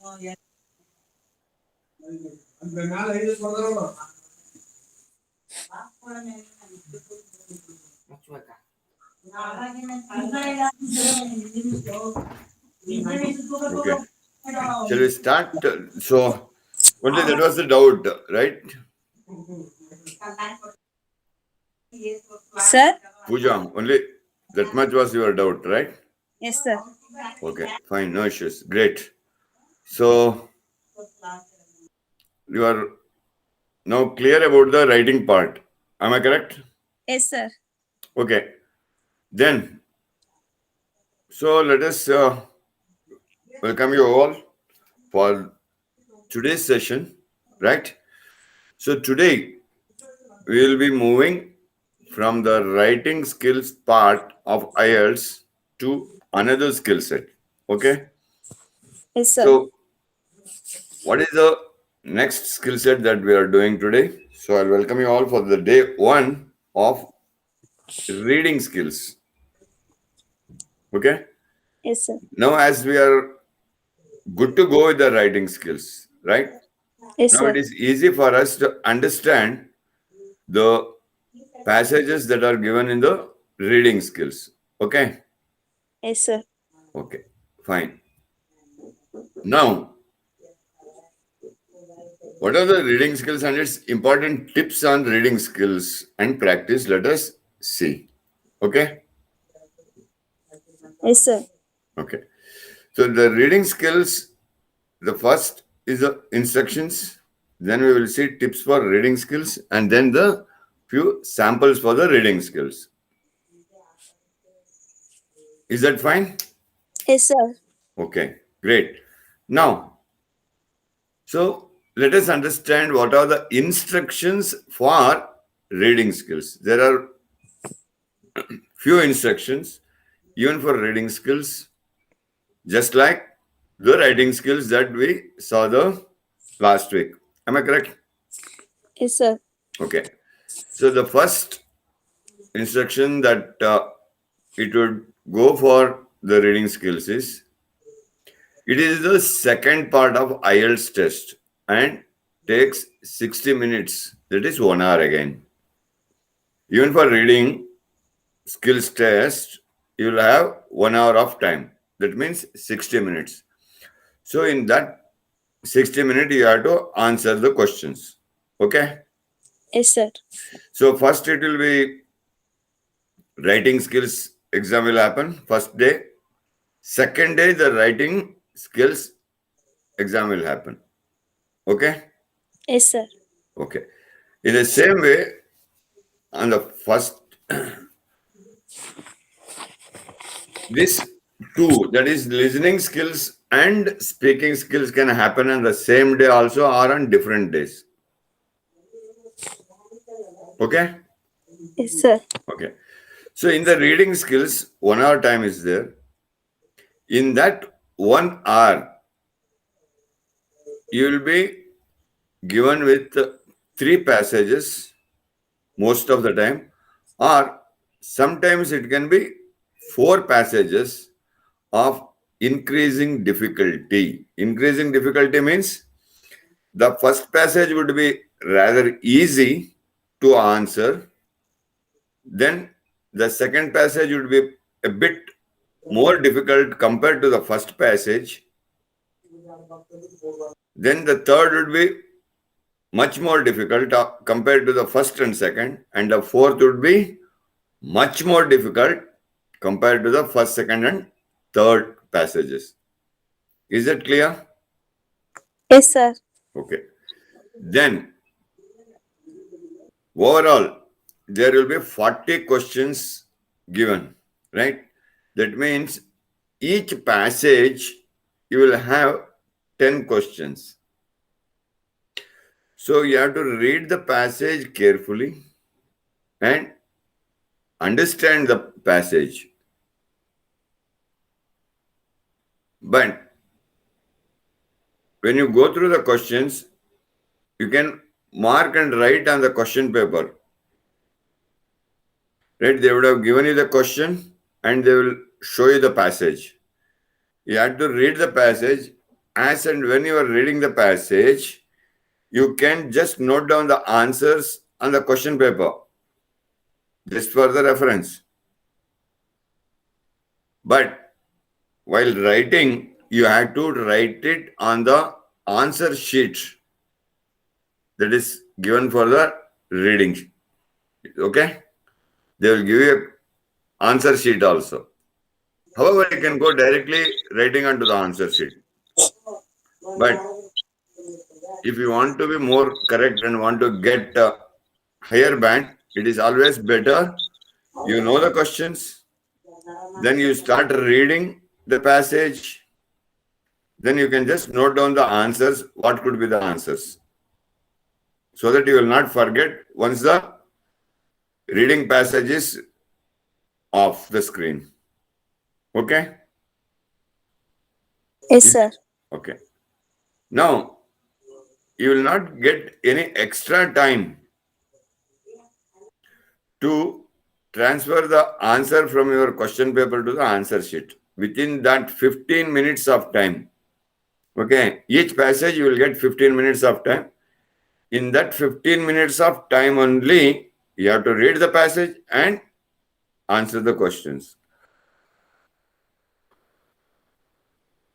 Okay. Shall we start? So, only that was the doubt, right? Sir? Pooja, only that much was your doubt, right? Yes, sir. Okay, fine, no issues. Great. So, you are now clear about the writing part. Am I correct? Yes, sir. Okay. Then, so let us welcome you all for today's session, right? So, today we will be moving from the writing skills part of IELTS to another skill set. Okay. Yes, sir. So, what is the next skill set that we are doing today? So, I'll welcome you all for the day one of reading skills. Okay. Yes, sir. Now, as we are good to go with the writing skills, right? Yes, Now, sir. it is easy for us to understand the passages that are given in the reading skills. Okay. Yes, sir. Okay. Fine. Now, what are the reading skills and its important tips on reading skills and practice? Let us see. Okay. Yes, sir. Okay. So the reading skills, the first is the instructions. Then we will see tips for reading skills and then the few samples for the reading skills. Is that fine? Yes, sir. Okay. Great. Now, so let us understand what are the instructions for reading skills. There are few instructions even for reading skills, just like the writing skills that we saw the last week. Am I correct? Yes, sir. Okay. So the first instruction that it would go for the reading skills is it is the second part of IELTS test and takes 60 minutes. That is 1 hour again. Even for reading skills test, you will have 1 hour of time. That means 60 minutes. So in that 60 minutes, you have to answer the questions. Okay. Yes, sir. So first it will be writing skills exam will happen first day. Second day, the writing skills exam will happen. Okay. Yes, sir. Okay. In the same way, on the first, this two, that is listening skills and speaking skills can happen on the same day also or on different days. Okay. Yes, sir. Okay. So in the reading skills, 1 hour time is there. In that 1 hour, you will be given with three passages most of the time, or sometimes it can be four passages of increasing difficulty. Increasing difficulty means the first passage would be rather easy to answer, then the second passage would be a bit more difficult compared to the first passage, then the third would be much more difficult compared to the first and second, and the fourth would be much more difficult compared to the first, second, and third passages. Is that clear? Yes, sir. Okay. Then, overall, there will be 40 questions given, right? That means each passage you will have 10 questions. So you have to read the passage carefully and understand the passage. But when you go through the questions, you can mark and write on the question paper. Right? They would have given you the question and they will show you the passage. You have to read the passage as and when you are reading the passage, you can just note down the answers on the question paper, just for the reference. But while writing, you have to write it on the answer sheet that is given for the reading. Okay? They will give you an answer sheet also. However, you can go directly writing onto the answer sheet. But if you want to be more correct and want to get a higher band, it is always better you know the questions, then you start reading the passage, then you can just note down the answers, what could be the answers, so that you will not forget once the reading passage is off the screen. Okay? Yes, sir. Okay. Now, you will not get any extra time to transfer the answer from your question paper to the answer sheet within that 15 minutes of time. Okay, each passage you will get 15 minutes of time. In that 15 minutes of time only, you have to read the passage and answer the questions.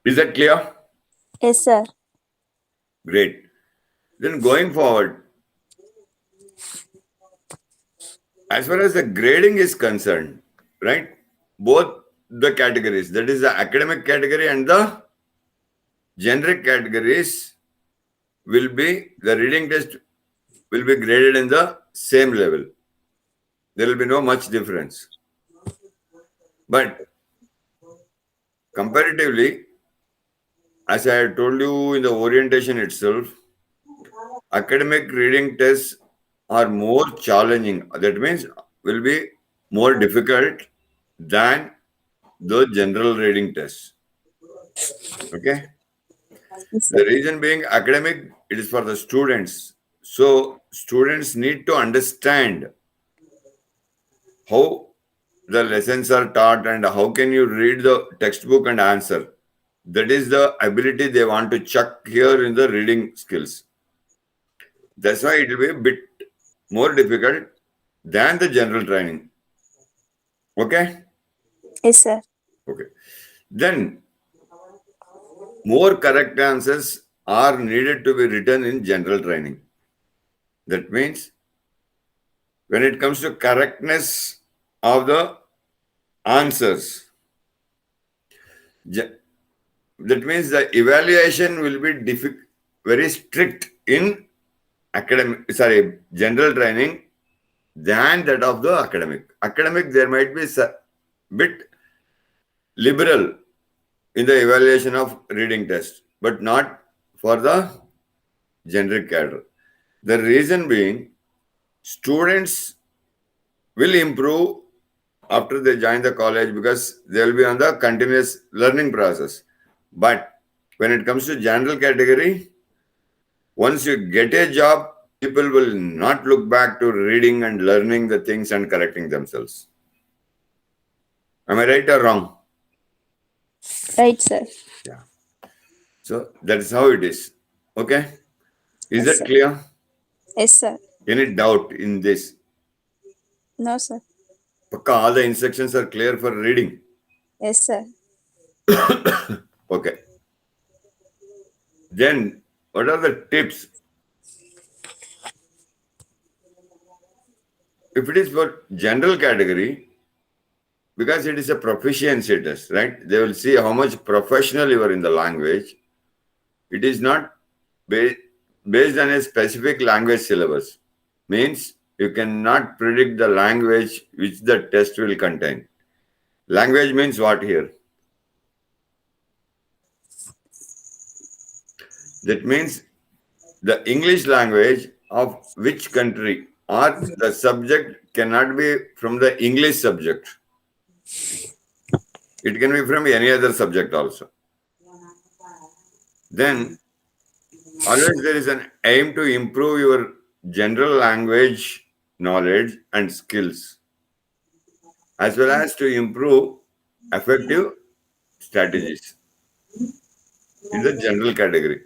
Is that clear? Yes, sir. Great. Then going forward, as far as the grading is concerned, right? Both the categories, that is the academic category and the generic categories, will be, the reading test will be graded in the same level. There will be no much difference. But comparatively, as I had told you in the orientation itself, academic reading tests are more challenging. That means will be more difficult than the general reading tests. Okay. Yes, The sir. reason being academic, it is for the students. So students need to understand how the lessons are taught and how can you read the textbook and answer. That is the ability they want to check here in the reading skills. That's why it will be a bit more difficult than the general training. Okay? Yes, sir. Okay. Then more correct answers are needed to be written in general training. That means when it comes to correctness of the answers, that means the evaluation will be very strict in general training than that of the academic. Academic, there might be a bit liberal in the evaluation of reading test, but not for the generic cadre. The reason being, students will improve after they join the college because they will be on the continuous learning process. But when it comes to general category, once you get a job, people will not look back to reading and learning the things and correcting themselves. Am I right or wrong? Right, sir. Yeah. So that's how it is. Okay. Is Yes, that sir. clear? Yes, sir. Any doubt in this? No, sir. Pakka, all the instructions are clear for reading. Yes, sir. Okay. Then, what are the tips? If it is for general category, because it is a proficiency test, right? They will see how much professional you are in the language. It is not based on a specific language syllabus. Means you cannot predict the language which the test will contain. Language means what here? That means the English language of which country or the subject cannot be from the English subject. It can be from any other subject also. Then always there is an aim to improve your general language knowledge and skills, as well as to improve effective strategies. in the general category.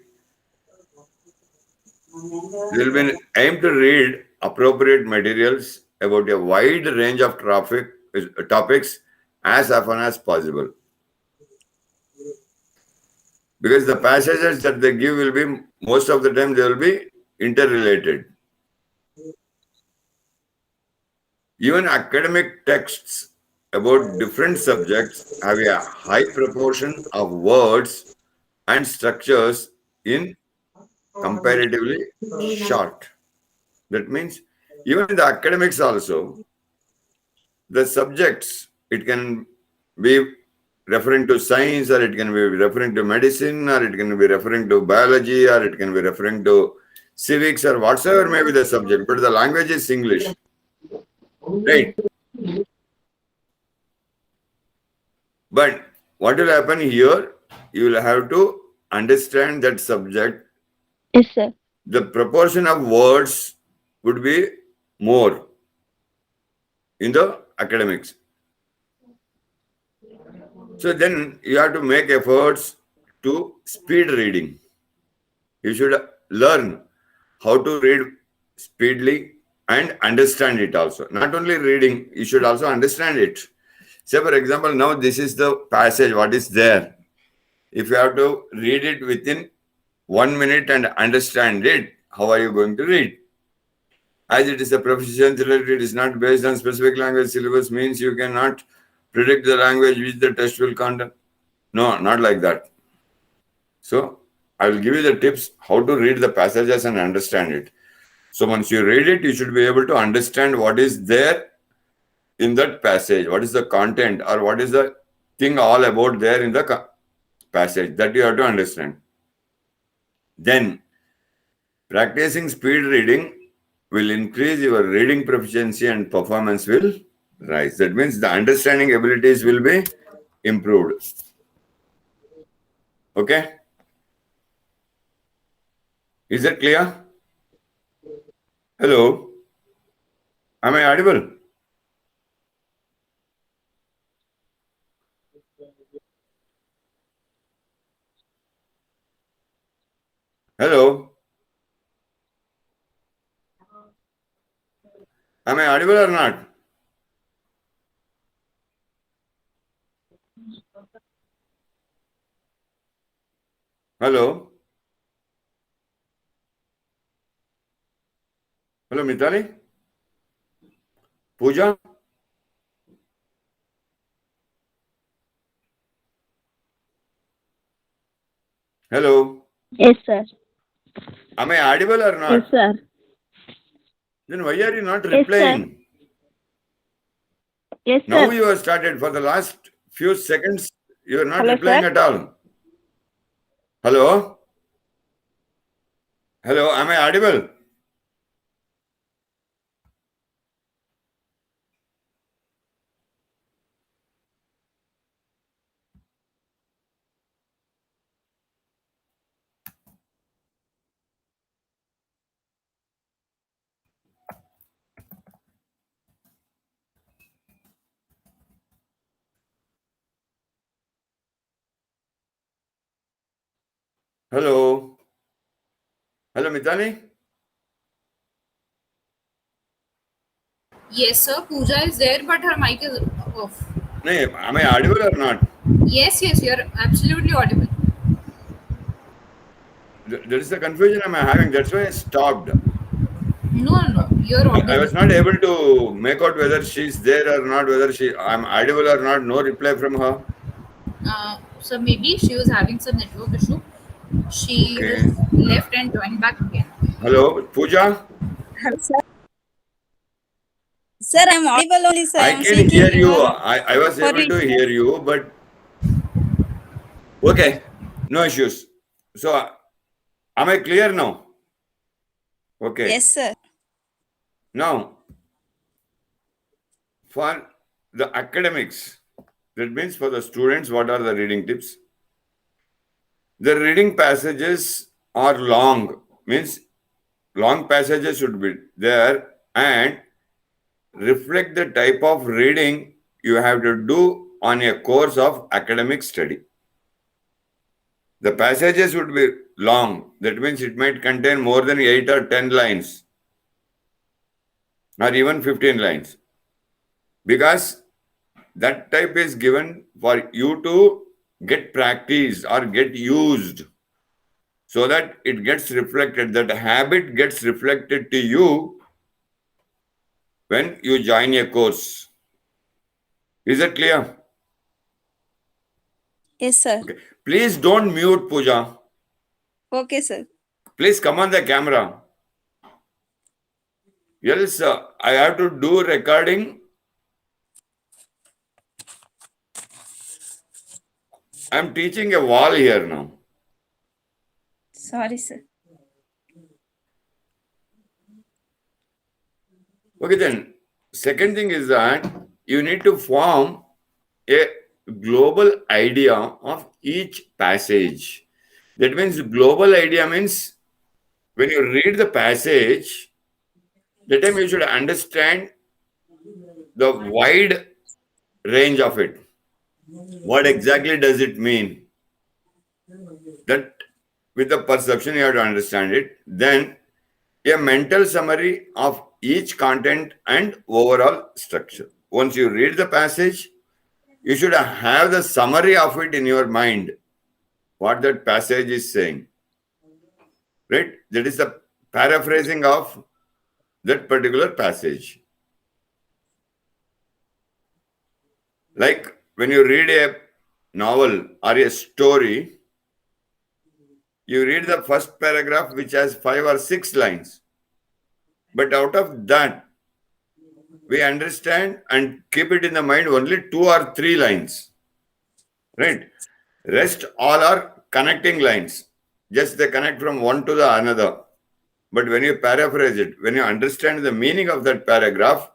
There will be an aim to read appropriate materials about a wide range of topics as often as possible. Because the passages that they give will be, most of the time, they will be interrelated. Even academic texts about different subjects have a high proportion of words and structures in comparatively short. That means even in the academics also, the subjects, it can be referring to science, or it can be referring to medicine, or it can be referring to biology, or it can be referring to civics, or whatsoever may be the subject, but the language is English. Right? But what will happen here? You will have to understand that subject. Yes, sir. The proportion of words would be more in the academics. So then you have to make efforts to speed reading. You should learn how to read speedily and understand it also. Not only reading, you should also understand it. Say, for example, now this is the passage, what is there. If you have to read it within 1 minute and understand it, how are you going to read? As it is a proficiency letter, it is not based on specific language syllabus, means you cannot predict the language which the test will contain. No, not like that. So I will give you the tips how to read the passages and understand it. So once you read it, you should be able to understand what is there in that passage, what is the content, or what is the thing all about there in the passage, that you have to understand. Then practicing speed reading will increase your reading proficiency and performance will rise. That means the understanding abilities will be improved. Okay? Is that clear? Hello? Am I audible? Hello? Am I audible or not? Hello? Hello, Mitali? Pooja? Hello? Yes, sir. Am I audible or not? Yes, sir. Then why are you not Yes, sir. replying? Yes, Now sir. you have started. For the last few seconds, you are not Hello, replying sir. at all. Hello? Hello? Am I audible? Hello? Hello, Mitali? Yes, sir. Pooja is there, but her mic is off. No, am I audible or not? Yes, you're absolutely audible. There is a confusion I'm having. That's why I stopped. No, you're I audible. was not able to make out whether she's there or not, whether I'm audible or not. No reply from her. So maybe she was having some network issue. She has Okay. left and joined back again. Hello, Pooja? Hello, sir. Sir, I'm audible only, sir. I I'm can hear seeking you. I was for able it, to sir. hear you, but okay. No issues. So, am I clear now? Okay. Yes, sir. Now, for the academics, that means for the students, what are the reading tips? The reading passages are long, means long passages should be there and reflect the type of reading you have to do on a course of academic study. The passages would be long. That means it might contain more than 8 or 10 lines, or even 15 lines. Because that type is given for you to get practice or get used, so that it gets reflected, that habit gets reflected to you when you join a course. Is it clear? Yes, sir. Okay. Please don't mute, Pooja. Okay, sir. Please come on the camera. Else, I have to do recording. I'm teaching a wall here now. Sorry, sir. Okay, then. Second thing is that you need to form a global idea of each passage. That means global idea means when you read the passage, that time you should understand the wide range of it. What exactly does it mean? That with the perception you have to understand it. Then a mental summary of each content and overall structure. Once you read the passage, you should have the summary of it in your mind, what that passage is saying. Right? That is the paraphrasing of that particular passage. Like when you read a novel or a story, you read the first paragraph which has 5 or 6 lines. But out of that, we understand and keep it in the mind only 2 or 3 lines. Right? Rest all are connecting lines. Just they connect from one to the another. But when you paraphrase it, when you understand the meaning of that paragraph,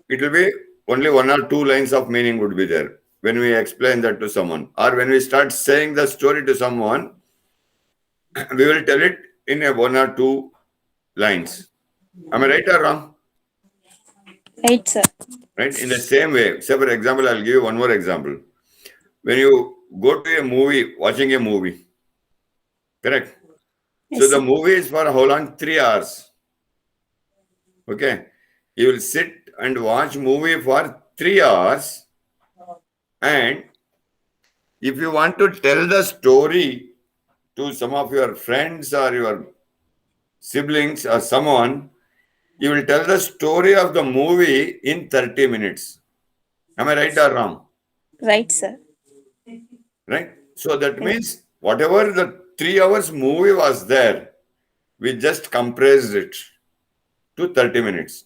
it will be only 1 or 2 lines of meaning would be there when we explain that to someone. Or when we start saying the story to someone, we will tell it in a 1 or 2 lines. Am I right or wrong? Right, sir. Right? In the same way, say for example, I'll give you one more example. When you go to a movie, watching a movie, correct? Yes, So the sir. movie is for how long? 3 hours. Okay. You will sit and watch movie for 3 hours, and if you want to tell the story to some of your friends or your siblings or someone, you will tell the story of the movie in 30 minutes. Am I right or wrong? Right, sir. Right? So that means whatever the 3 hours movie was there, we just compressed it to 30 minutes.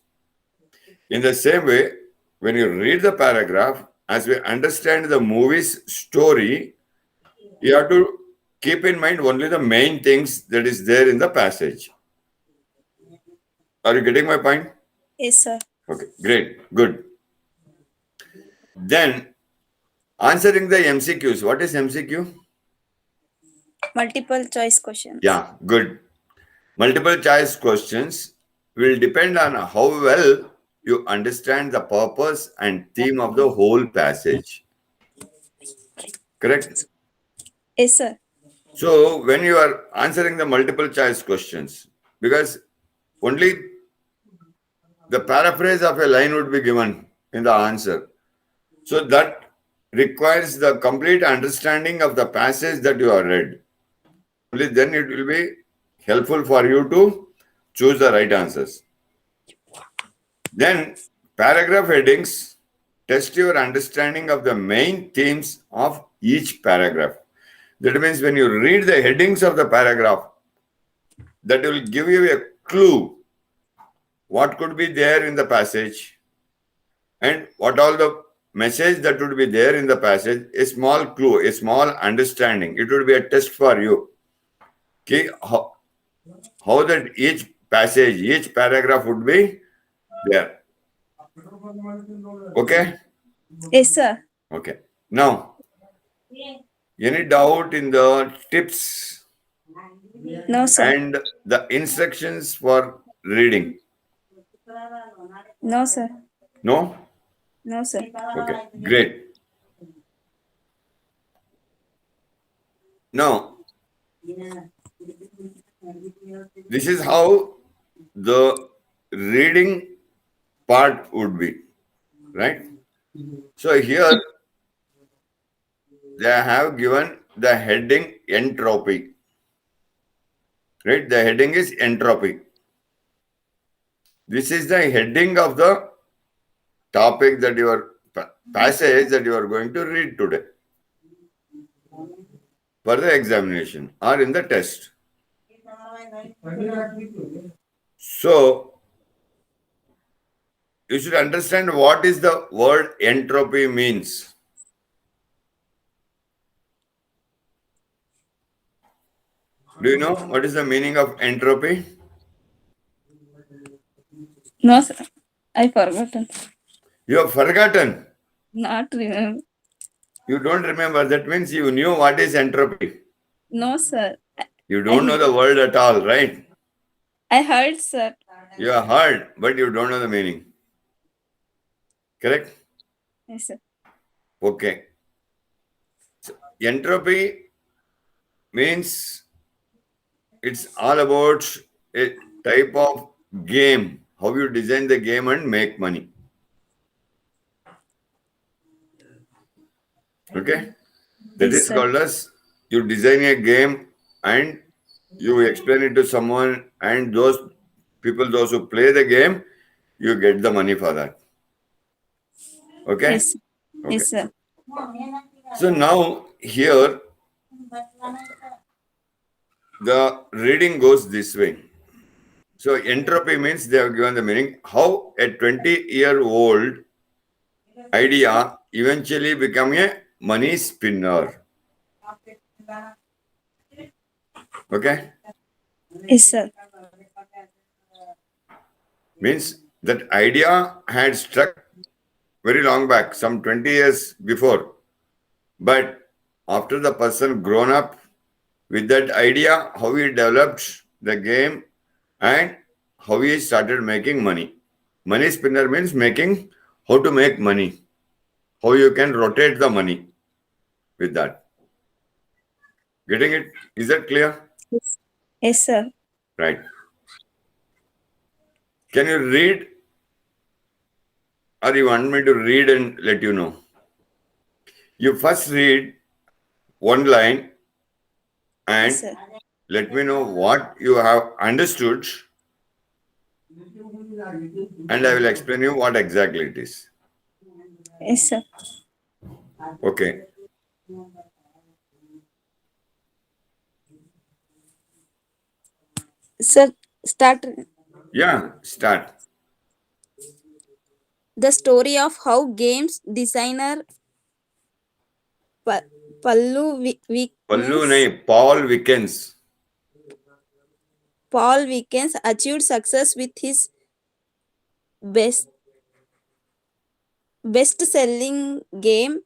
In the same way, when you read the paragraph, as we understand the movie's story, you have to keep in mind only the main things that is there in the passage. Are you getting my point? Yes, sir. Okay, great, good. Then answering the MCQs. What is MCQ? Multiple choice questions. Yeah, good. Multiple choice questions will depend on how well you understand the purpose and theme of the whole passage. Correct? Yes, sir. So when you are answering the multiple choice questions, because only the paraphrase of a line would be given in the answer. So that requires the complete understanding of the passage that you have read. Only then it will be helpful for you to choose the right answers. Then paragraph headings test your understanding of the main themes of each paragraph. That means when you read the headings of the paragraph, that will give you a clue what could be there in the passage and what all the message that would be there in the passage. A small clue, a small understanding. It would be a test for you. Okay, how that each passage, each paragraph would be there. Okay? Yes, sir. Okay. Now, any doubt in the tips No, sir. and the instructions for reading? No, sir. No? No, sir. Okay, great. Now, this is how the reading part would be, right? So here they have given the heading entropy, right? The heading is entropy. This is the heading of the topic that your passage that you are going to read today for the examination or in the test. So you should understand what is the word entropy means. Do you know what is the meaning of entropy? No, sir. I forgotten. You have forgotten. Not remember. You don't remember. That means you knew what is entropy. No, sir. You don't know the word at all, right? I heard, sir. You have heard, but you don't know the meaning. Correct? Yes, sir. Okay. So, entropy means it's all about a type of game, how you design the game and make money. Okay? That Yes, is sir. called as you design a game and you explain it to someone, and those people, those who play the game, you get the money for that. Okay? Yes. Okay. Yes, sir. So now here the reading goes this way. So entropy means they have given the meaning how a 20-year-old idea eventually become a money spinner. Okay? Yes, sir. Means that idea had struck very long back, some 20 years before. But after the person grown up with that idea, how he developed the game and how he started making money. Money spinner means making, how to make money, how you can rotate the money with that. Getting it? Is that clear? Yes. Yes, sir. Right. Can you read, or you want me to read and let you know? You first read one line and Yes, sir. let me know what you have understood, and I will explain you what exactly it is. Yes, sir. Okay. Sir, start Yeah, start. the story of how games designer Pa- Pallu nahi, Paul Wickens. Paul Wickens achieved success with his best best-selling game.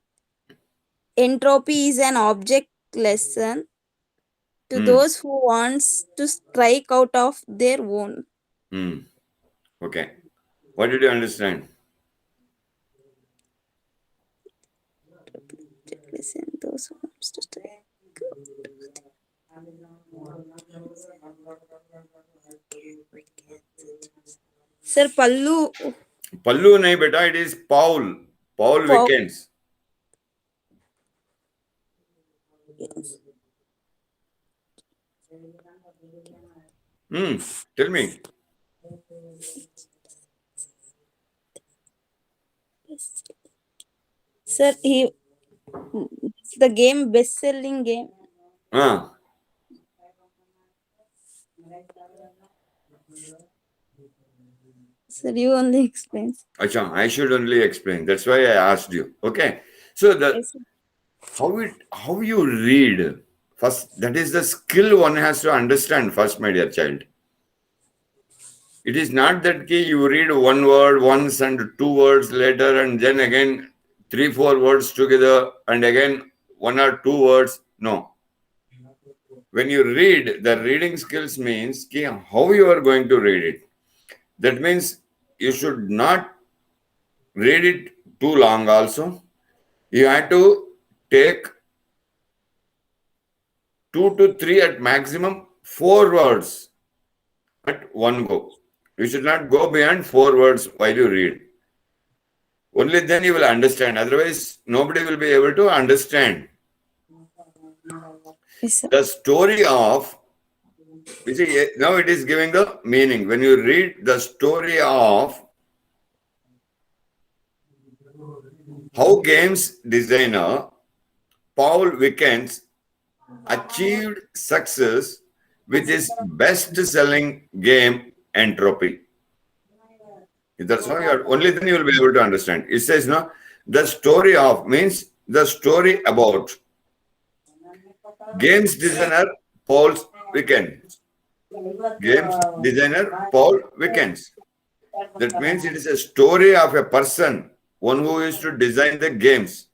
Entropy is an object lesson to those who wants to strike out of their own. Okay. What did you understand? Listen, those who wants to strike. Sir, Pallu nahi beta, it is Paul. Paul Paul. Wickens. Tell me. Sir, the game best-selling game. Sir, you only explain. Acha, I should only explain. That's why I asked you. Okay. So the Yes, sir. how you read first, that is the skill one has to understand first, my dear child. It is not that you read one word once and two words later and then again 3-4 words together and again one or two words. No. When you read, the reading skills means how you are going to read it. That means you should not read it too long also. You have to take 2 to 3 at maximum 4 words at one go. You should not go beyond 4 words while you read. Only then you will understand. Otherwise, nobody will be able to understand. Yes, sir. The story of, you see, now it is giving the meaning. When you read the story of how games designer Paul Wickens achieved success with his best-selling game Entropy. That's how you are, only then you will be able to understand. It says, no, the story of means the story about games designer Paul Wickens. Games designer Paul Wickens. That means it is a story of a person, one who used to design the games.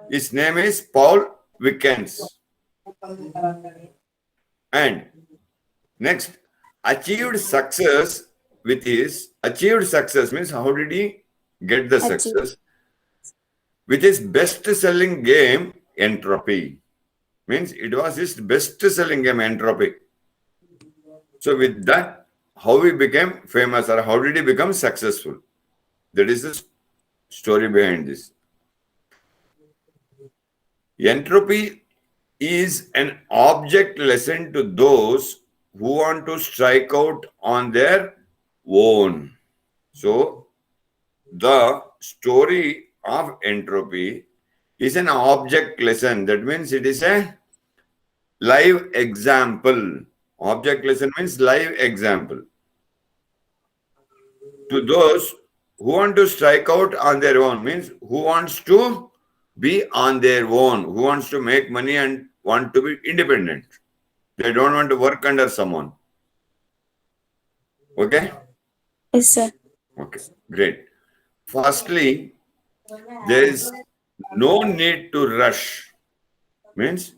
His name is Paul Wickens. And next, achieved success with his, achieved success means how did he get the success? With his best-selling game, Entropy. Means it was his best-selling game, Entropy. So with that, how he became famous or how did he become successful? That is the story behind this. Entropy is an object lesson to those who want to strike out on their own. So the story of Entropy is an object lesson. That means it is a live example. Object lesson means live example. To those who want to strike out on their own, means who wants to be on their own, who wants to make money and want to be independent. They don't want to work under someone. Okay? Yes, sir. Okay, great. Firstly, there is no need to rush. Means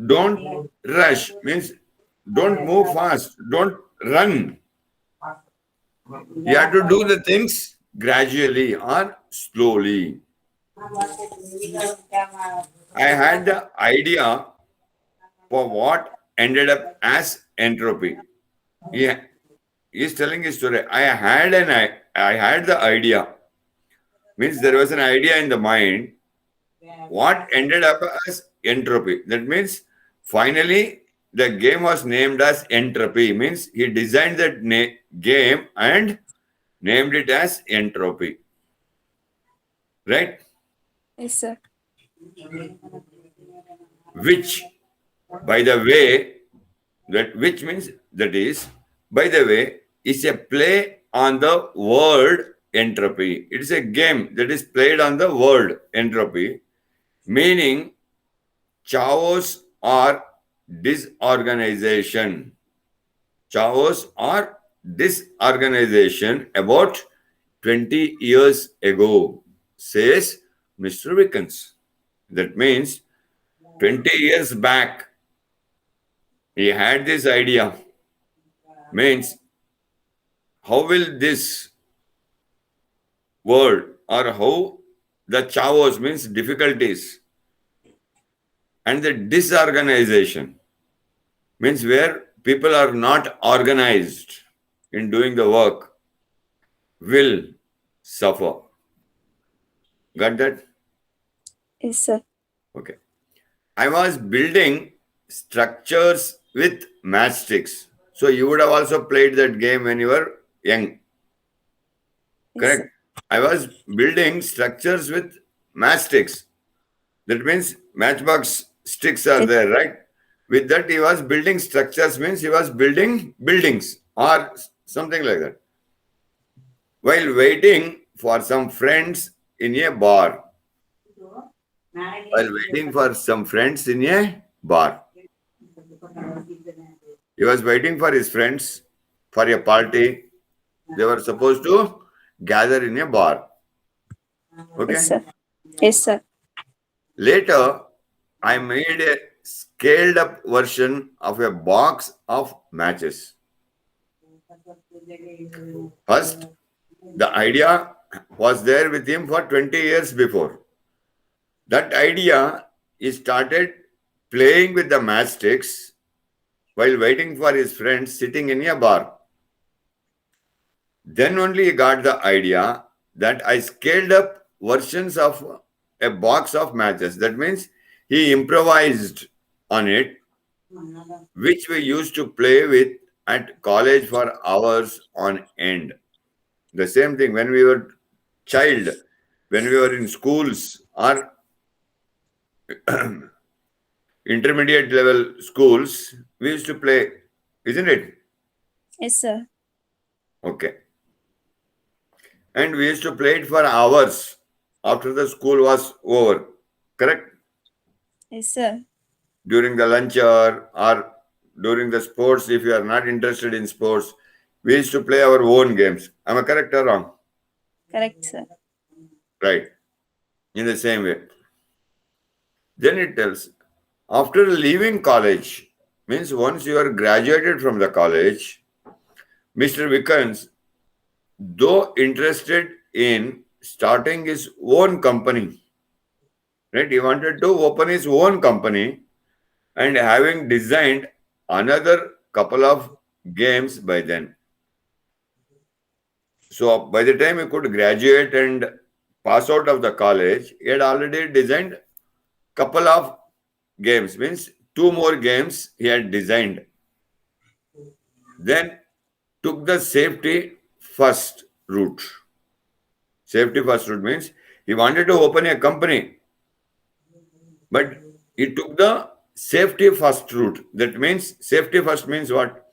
don't rush. Means don't move fast. Don't run. You have to do the things gradually or slowly. I had the idea for what ended up as Entropy. He is telling his story. I had the idea. Means there was an idea in the mind. What ended up as Entropy. That means finally the game was named as Entropy. Means he designed that game and named it as Entropy. Right? Yes, sir. Which, by the way, which means that is, by the way, is a play on the word entropy. It is a game that is played on the word entropy, meaning chaos or disorganization. Chaos or disorganization about 20 years ago, says Mr. Wickens. That means 20 years back, he had this idea. Means, how will this world or how the chaos means difficulties and the disorganization means where people are not organized in doing the work will suffer. Got that? Yes, sir. Okay. I was building structures with matchsticks. So you would have also played that game when you were young. Yes, Correct? sir. I was building structures with matchsticks. That means matchbox sticks are there, right? With that, he was building structures, means he was building buildings or something like that. While waiting for some friends in a bar. While waiting for some friends in a bar. He was waiting for his friends for a party. They were supposed to gather in a bar. Okay? Yes, sir. Yes, sir. Later, I made a scaled up version of a box of matches. First, the idea was there with him for 20 years before. That idea he started playing with the matchsticks while waiting for his friends sitting in a bar. Then only he got the idea that I scaled up versions of a box of matches. That means he improvised on it, which we used to play with at college for hours on end. The same thing when we were child, when we were in schools or intermediate level schools, we used to play, isn't it? Yes, sir. Okay. And we used to play it for hours after the school was over. Correct? Yes, sir. During the lunch hour or during the sports, if you are not interested in sports, we used to play our own games. Am I correct or wrong? Correct, sir. Right. In the same way. Then it tells, after leaving college, means once you are graduated from the college, Mr. Vickens, though interested in starting his own company, right? He wanted to open his own company and having designed another couple of games by then. So by the time he could graduate and pass out of the college, he had already designed couple of games, means two more games he had designed. Then took the safety first route. Safety first route means he wanted to open a company, but he took the safety first route. That means safety first means what?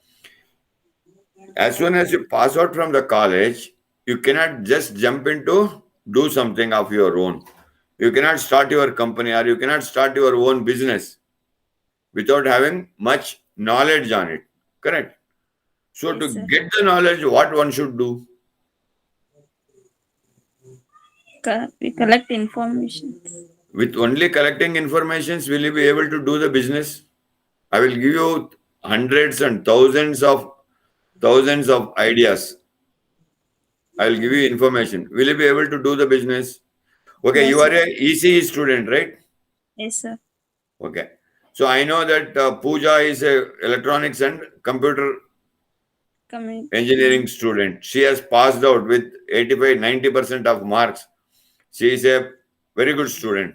As soon as you pass out from the college, you cannot just jump into do something of your own. You cannot start your company or you cannot start your own business without having much knowledge on it. Correct? So Yes, to sir. get the knowledge, what one should do? We collect information. With only collecting informations, will you be able to do the business? I will give you hundreds and thousands of ideas. I will give you information. Will you be able to do the business? Okay, No, you are sir. a ECE student, right? Yes, sir. Okay. So I know that Pooja is a electronics and computer engineering student. She has passed out with 85-90% of marks. She is a very good student.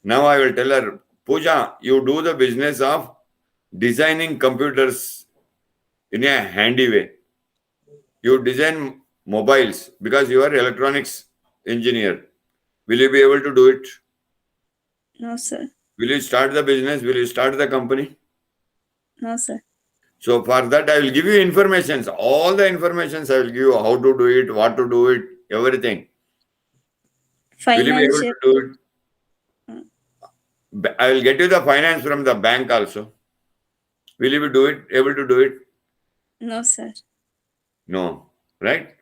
Now I will tell her, Pooja, you do the business of designing computers in a handy way. You design mobiles because you are electronics engineer. Will you be able to do it? No, sir. Will you start the business? Will you start the company? No, sir. So for that, I will give you informations. All the informations I will give you how to do it, what to do it, everything. Will you be able Financial. to do it? I will get you the finance from the bank also. Will you be able to do it? No, sir. No, right?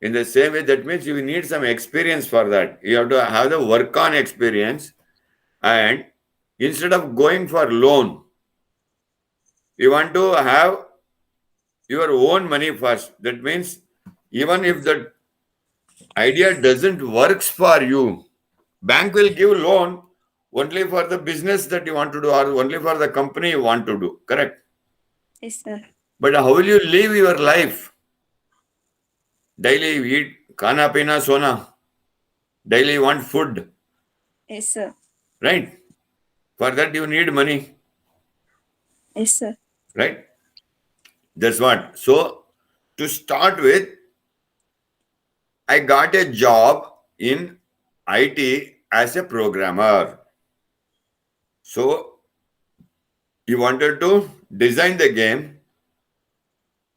In the same way, that means you need some experience for that. You have to have the work on experience, and instead of going for loan, you want to have your own money first. That means even if the idea doesn't works for you, bank will give loan only for the business that you want to do or only for the company you want to do. Correct? Yes, sir. But how will you live your life? Daily you eat khana pina sona. Daily you want food, Yes, sir. right? For that you need money, Yes, sir. right? That's what. So to start with, I got a job in IT as a programmer. So he wanted to design the game.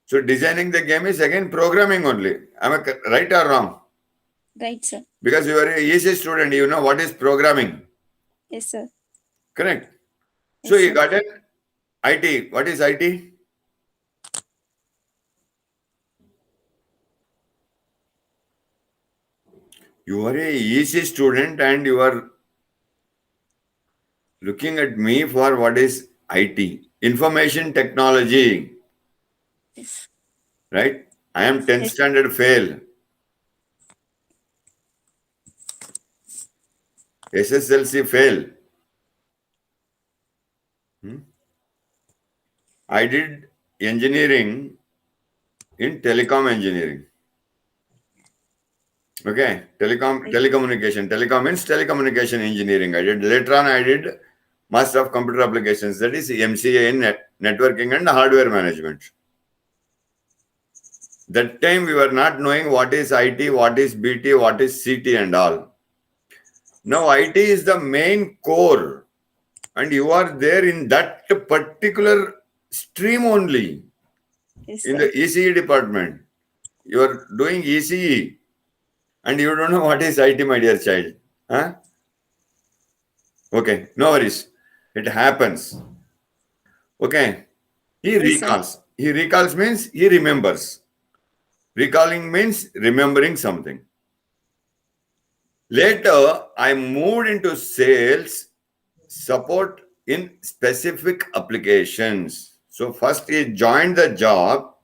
So designing the game is again programming only. Am I right or wrong? Right, sir. Because you are a EC student, you know what is programming. Yes, sir. Correct. So Yes, he sir. got an IT. What is IT? You are a EC student and you are looking at me for what is IT. Information technology, Yes. right? I am 10th Yes. standard fail. SSLC fail. I did engineering in telecom engineering. Okay, telecommunication. Telecom means telecommunication engineering. I did later on. I did Master of Computer Applications. That is MCA in networking and hardware management. That time we were not knowing what is IT, what is BT, what is CT and all. Now IT is the main core, and you are there in that particular stream only Yes, in sir. the ECE department. You are doing ECE, and you don't know what is IT, my dear child. Huh? Okay, no worries. It happens. Okay. He Yes, sir. recalls. He recalls means he remembers. Recalling means remembering something. Later, I moved into sales support in specific applications. So first he joined the job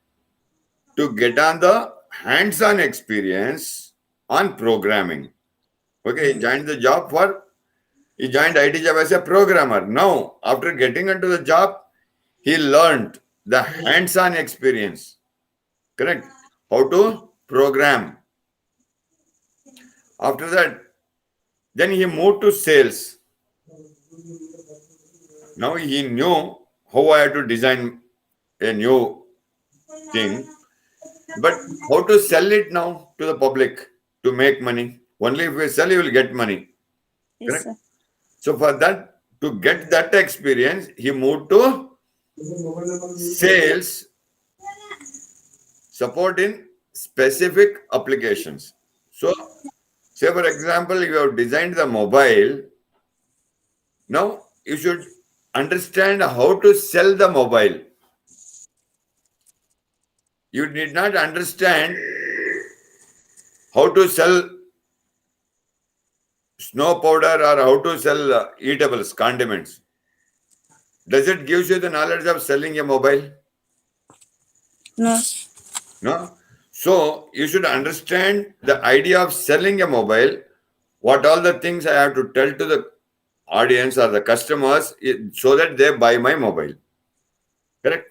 to get on the hands-on experience on programming. Okay, he joined the job for he joined IT job as a programmer. Now, after getting into the job, he learned the hands-on experience. Correct? How to program. After that, then he moved to sales. Now he knew how I had to design a new thing, but how to sell it now to the public to make money. Only if you sell, you will get money. Yes, Correct? sir. So for that, to get that experience, he moved to sales support in specific applications. So, say for example, you have designed the mobile. Now you should understand how to sell the mobile. You did not understand how to sell snow powder or how to sell eatables, condiments. Does it give you the knowledge of selling a mobile? No. No. So you should understand the idea of selling a mobile. What all the things I have to tell to the audience or the customers so that they buy my mobile. Correct?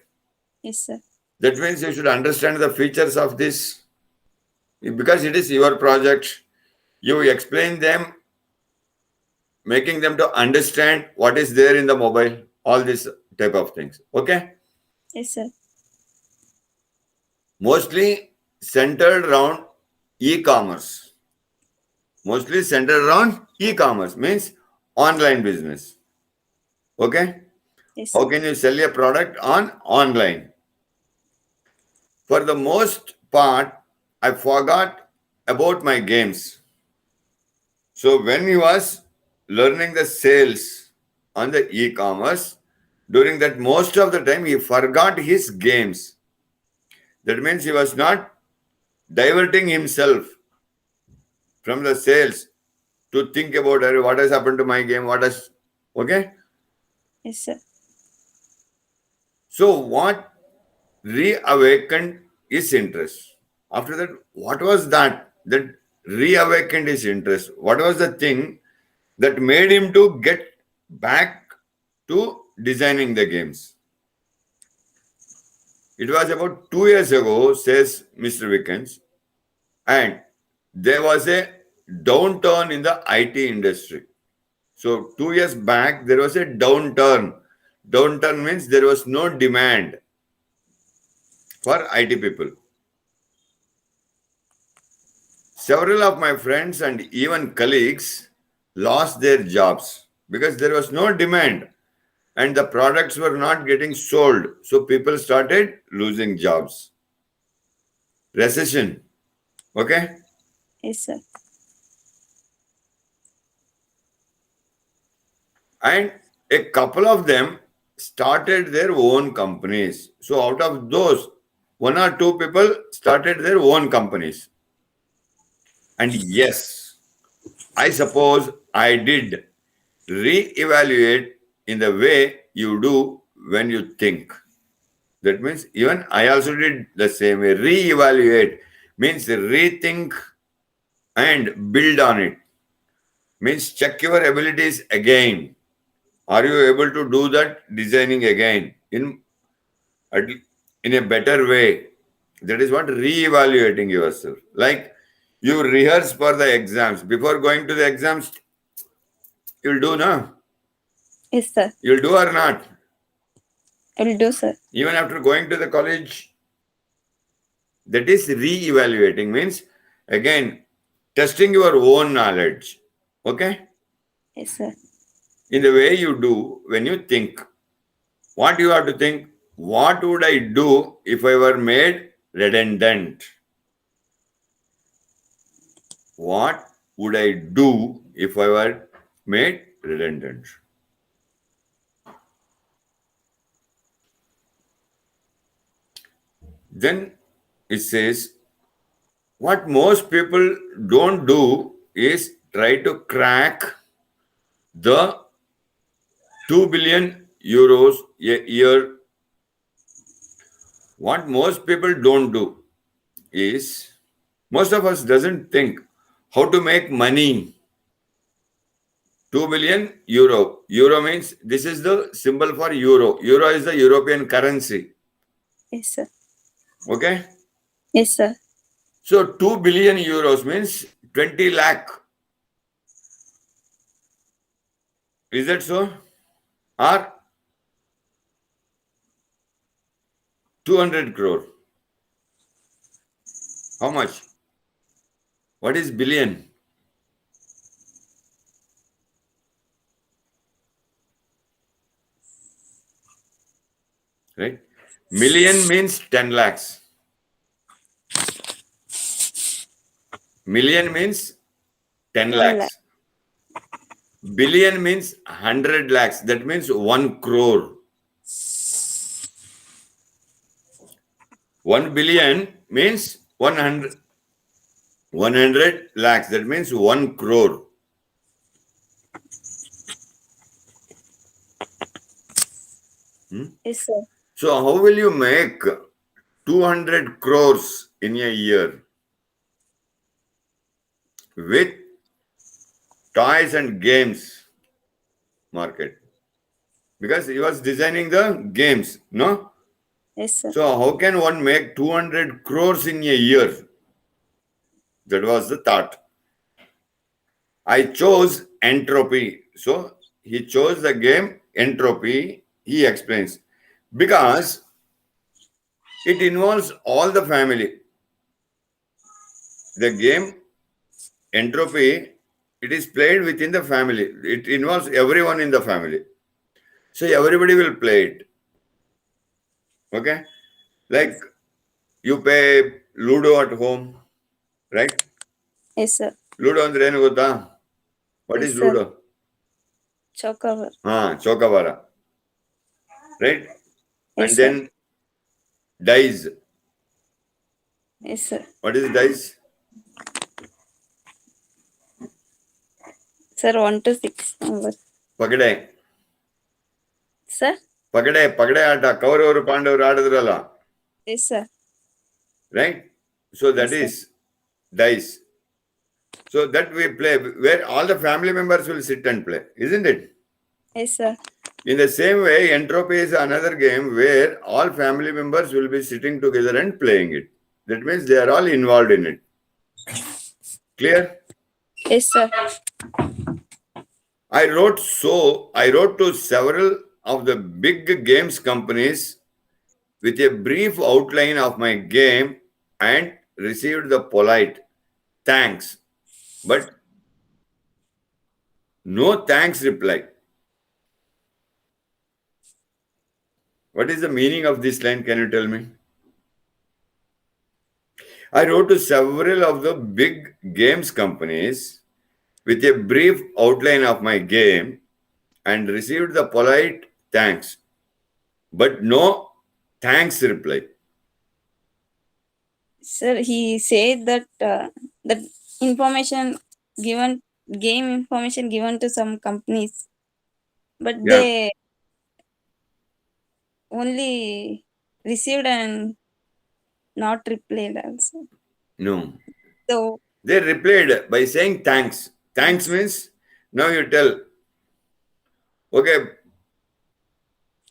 Yes, sir. That means you should understand the features of this because it is your project. You explain them, making them to understand what is there in the mobile, all these type of things. Okay? Yes, sir. Mostly centered around e-commerce. Mostly centered around e-commerce means online business. Okay? Yes, How sir. can you sell a product on online? For the most part, I forgot about my games. So when he was learning the sales on the e-commerce, during that most of the time he forgot his games. That means he was not diverting himself from the sales to think about what has happened to my game, what has okay. Yes, sir. So what reawakened his interest? After that, what was that reawakened his interest? What was the thing that made him to get back to designing the games? It was about 2 years ago, says Mr. Wickens, and there was a downturn in the IT industry. So 2 years back, there was a downturn. Downturn means there was no demand for IT people. Several of my friends and even colleagues lost their jobs because there was no demand and the products were not getting sold. So people started losing jobs. Recession. Okay. Yes, sir. And a couple of them started their own companies. So out of those, one or two people started their own companies. And yes, I suppose I did re-evaluate in the way you do when you think. That means even I also did the same way. Re-evaluate means rethink and build on it. Means check your abilities again Are you able to do that designing again in a better way? That is what re-evaluating yourself. Like you rehearse for the exams. Before going to the exams, you'll do, no? Yes, sir. You'll do or not? I will do, sir. Even after going to the college, that is re-evaluating, means again testing your own knowledge. Okay? Yes, sir. In the way you do when you think. What you have to think? What would I do if I were made redundant? What would I do if I were made redundant? Then it says, what most people don't do is try to crack the 2 billion euros a year. What most people don't do is, most of us doesn't think how to make money. 2 billion euro. Euro means this is the symbol for euro. Euro is the European currency. Yes, sir. Okay? Yes, sir. So 2 billion euros means 20 lakh. Is that so? Or 200 crore. How much? What is billion? Right? Million means 10 lakhs. Million means 10 10 lakhs. Billion means 100 lakhs. That means 1 crore. 1 billion means 100 lakhs. That means 1 crore. Yes, sir. So how will you make 200 crores in a year with toys and games market? Because he was designing the games, no? Yes, sir. So how can one make 200 crores in a year? That was the thought. I chose entropy. So he chose the game entropy, he explains. Because it involves all the family. The game entropy, it is played within the family. It involves everyone in the family. So everybody will play it. Okay? Like you play Ludo at home, right? Yes, sir. Ludo andre ಏನು ಗೊತ್ತಾ? What Yes, is sir. Ludo? Chocobar. Chokabara. Right? Yes, And sir. then dice. Yes, sir. What is dice? Sir, 1 to 6 number. ಪಗಡೆ. Sir? ಪಗಡೆ ಆಟ ಕೌರವರು ಪಾಂಡವರು ಆಡಿದ್ರಲ್ಲ. Yes, sir. Right? So that Yes, is dice. So that we play where all the family members will sit and play, isn't it? Yes, sir. In the same way, entropy is another game where all family members will be sitting together and playing it. That means they are all involved in it. Clear? Yes, sir. I wrote to several of the big games companies with a brief outline of my game and received the polite thanks, but no thanks reply. What is the meaning of this line? Can you tell me? I wrote to several of the big games companies with a brief outline of my game and received the polite thanks, but no thanks reply. Sir, he said that that information given, game information given to some companies, but Yeah. they only received and not replied also. No. So, They replied by saying thanks. Thanks means now you tell, okay,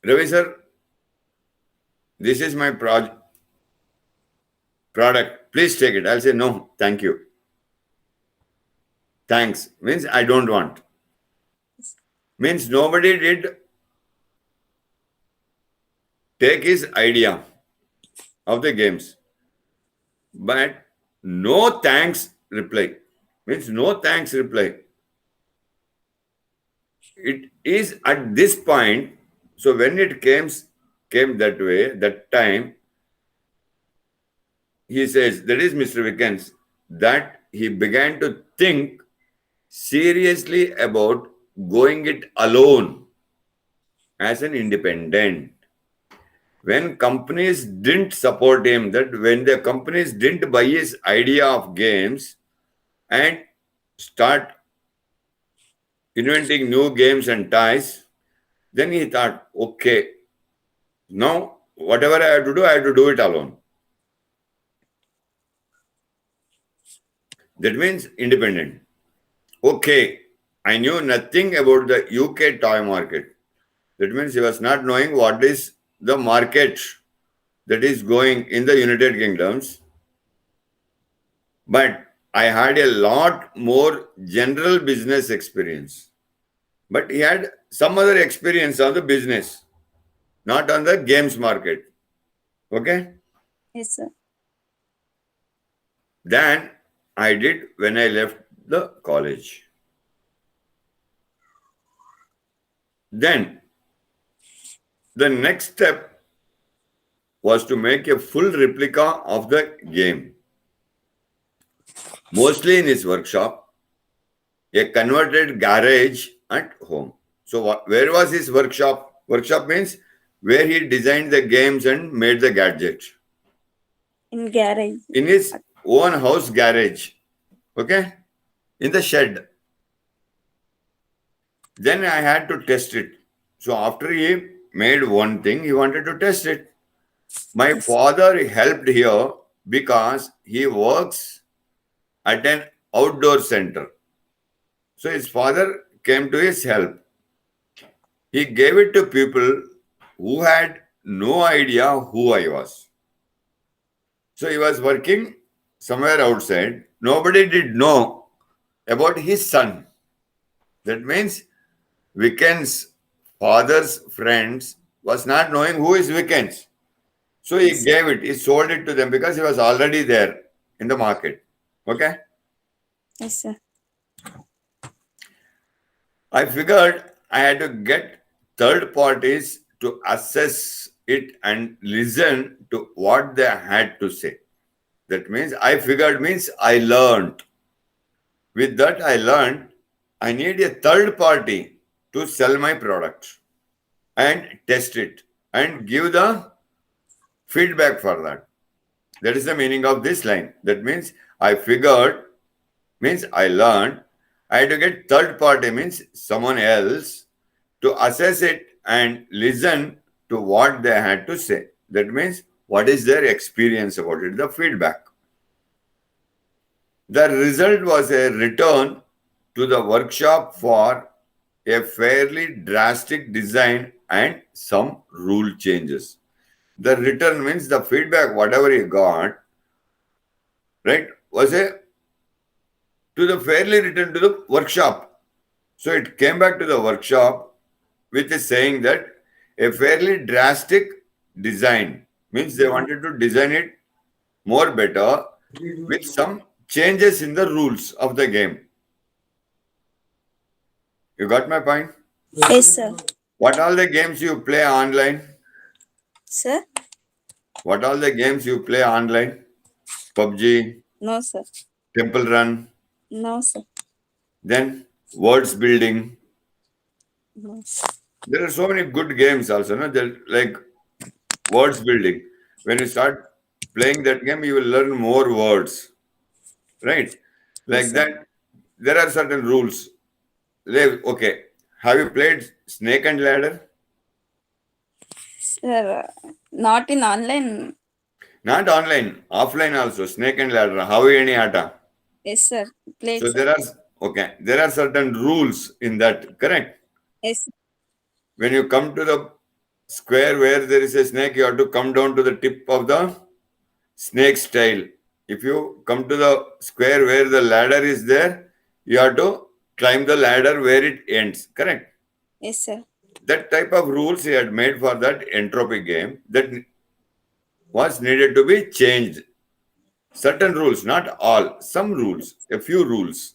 Ravi sir, this is my product. Please take it. I'll say no, thank you. Thanks means I don't want. Means nobody did take his idea of the games, but no thanks reply means no thanks reply. It is at this point. So when it came that way, that time, he says, that is Mr. Wickens, that he began to think seriously about going it alone as an independent. When companies didn't support him, that when the companies didn't buy his idea of games and start inventing new games and toys, then he thought, okay, now whatever I have to do, I have to do it alone. That means independent. Okay, I knew nothing about the UK toy market. That means he was not knowing what is the market that is going in the United Kingdoms. But I had a lot more general business experience. But he had some other experience on the business, not on the games market. Okay? Yes, sir. Than I did when I left the college. Then the next step was to make a full replica of the game, mostly in his workshop, a converted garage at home. So where was his workshop? Workshop means where he designed the games and made the gadgets. In garage. In his own house garage. Okay? In the shed. Then I had to test it. So after he made one thing, he wanted to test it. My father helped here because he works at an outdoor center. So his father came to his help. He gave it to people who had no idea who I was. So he was working somewhere outside. Nobody did know about his son. That means Wickens' father's friends was not knowing who is Wickens. So he gave it, he sold it to them because he was already there in the market. Okay? Yes, sir. I figured I had to get third parties to assess it and listen to what they had to say. That means I figured means I learned. With that, I learned I need a third party to sell my product and test it and give the feedback for that. That is the meaning of this line. That means I figured means I learned. I had to get third party means someone else to assess it and listen to what they had to say. That means what is their experience about it, the feedback. The result was a return to the workshop for a fairly drastic design and some rule changes. The return means the feedback, whatever you got, right, was a to the fairly return to the workshop. So it came back to the workshop with a saying that a fairly drastic design means they wanted to design it more better with some changes in the rules of the game. You got my point? Yes, sir. What all the games you play online? Sir? What all the games you play online? PUBG, No, sir. Temple Run, No, sir. then words building. No. There are so many good games also, no? Like words building. When you start playing that game, you will learn more words, right? Like Yes, sir. that, there are certain rules. Okay, have you played Snake and Ladder? Sir, not in online. Not online, offline also. Snake and Ladder. How any ata? Yes, sir. Played, So sir. there are certain rules in that. Correct. Yes, sir. When you come to the square where there is a snake, you have to come down to the tip of the snake's tail. If you come to the square where the ladder is there, you have to climb the ladder where it ends. Correct? Yes, sir. That type of rules he had made for that entropy game that was needed to be changed. Certain rules, not all, some rules, a few rules.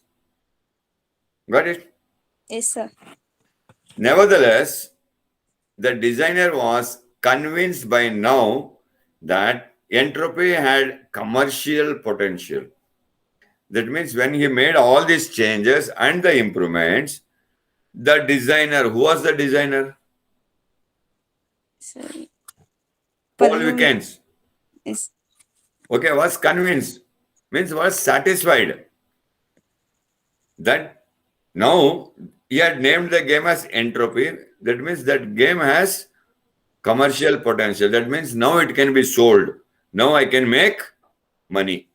Got it? Yes, sir. Nevertheless, the designer was convinced by now that entropy had commercial potential. That means when he made all these changes and the improvements, the designer, who was the designer? Sorry. Paul Pallu- Wickens. Yes. Okay, was convinced, means was satisfied that now he had named the game as entropy. That means that game has commercial potential. That means now it can be sold. Now I can make money.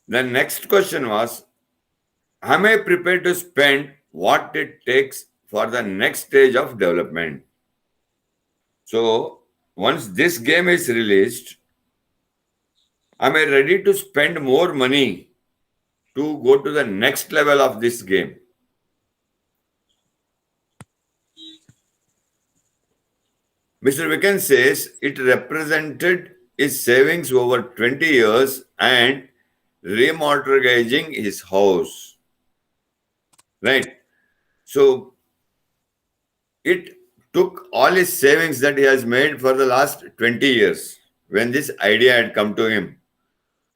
The next question was, am I prepared to spend what it takes for the next stage of development? So once this game is released, am I ready to spend more money to go to the next level of this game? Mr. Wicken says it represented his savings over 20 years and remortgaging his house. Right? So it took all his savings that he has made for the last 20 years when this idea had come to him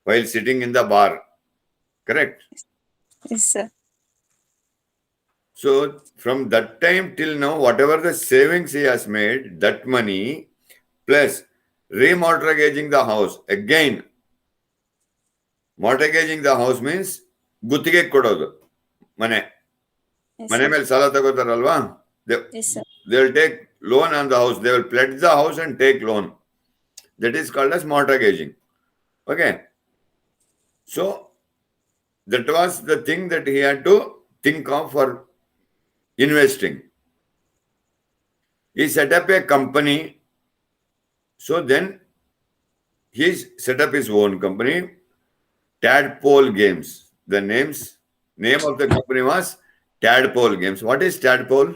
while sitting in the bar. Correct? Yes, sir. So from that time till now, whatever the savings he has made, that money plus remortgaging the house. Again, mortgaging the house means ಗುತ್ತಿಗೆ ಕೊಡೋದು ಮನೆ. Yes, ಮನೆ sir. ಮೇಲೆ ಸಾಲ ತಗೋತಾರಲ್ವಾ? Yes, sir. They will take loan on the house. They will pledge the house and take loan. That is called as mortgaging. Okay. So that was the thing that he had to think of for investing. He set up a company. So then he set up his own company, Tadpole Games. The name of the company was Tadpole Games. What is Tadpole?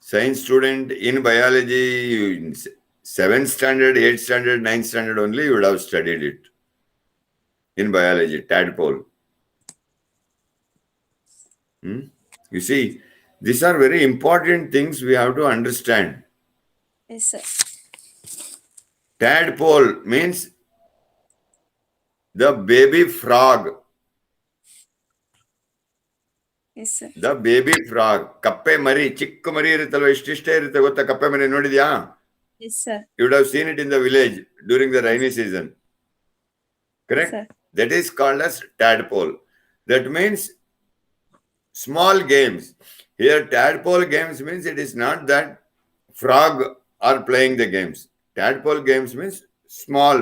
Science student in biology, in 7th standard, 8th standard, 9th standard only, you would have studied it. In biology, tadpole. You see, these are very important things we have to understand. Yes, sir. Tadpole means the baby frog. Yes, sir. The baby frog. ಕಪ್ಪೆ ಮರಿ, ಚಿಕ್ಕ ಮರಿ ಇರುತ್ತಲ್ವ, ಇಷ್ಟಿಷ್ಟೇ ಇರುತ್ತೆ ಗೊತ್ತಾ ಕಪ್ಪೆ ಮರಿ ನೋಡಿದ್ಯಾ? Yes, sir. You would have seen it in the village during the rainy season. Correct? Sir. That is called as tadpole. That means small games. Here, tadpole games means it is not that frog are playing the games. Tadpole games means small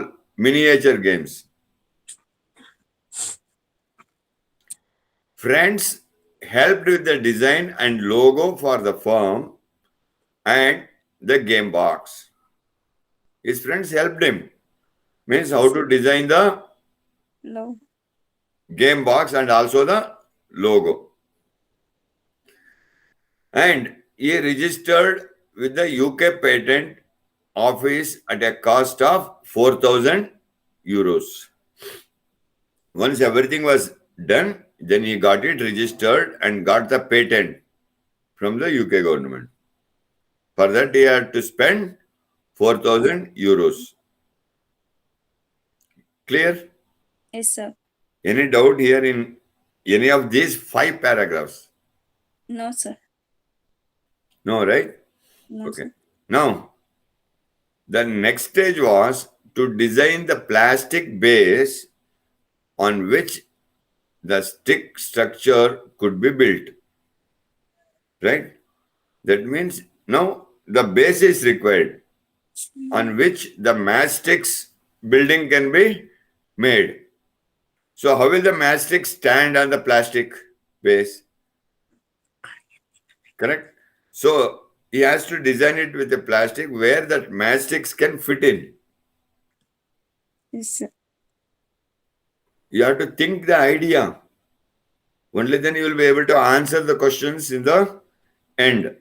miniature games. Friends helped with the design and logo for the firm and the game box. His friends helped him. Means how to design the No. game box and also the logo. And he registered with the UK Patent Office at a cost of 4,000 euros. Once everything was done, then he got it registered and got the patent from the UK government. For that, he had to spend 4,000 euros. Clear? Yes, sir. Any doubt here in any of these 5 paragraphs? No, sir. No, right? No, Okay. sir. Now, the next stage was to design the plastic base on which the stick structure could be built. Right? That means now the base is required on which the matchsticks building can be made. So how will the matchstick stand on the plastic base? Correct? So he has to design it with a plastic where that matchsticks can fit in. Yes, sir. You have to think the idea. Only then you will be able to answer the questions in the end.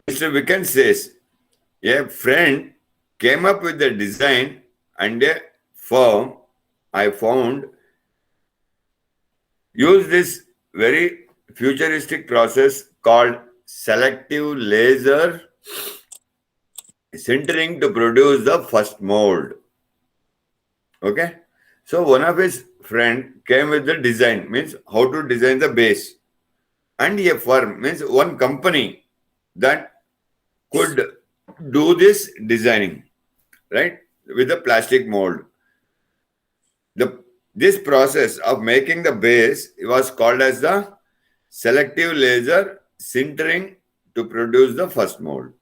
Mr. Vikan says, a friend came up with the design and a firm I found use this very futuristic process called selective laser sintering to produce the first mold. Okay. So one of his friend came with the design, means how to design the base. And a firm means one company that could do this designing, right? With the plastic mold. This process of making the base was called as the selective laser sintering to produce the first mold.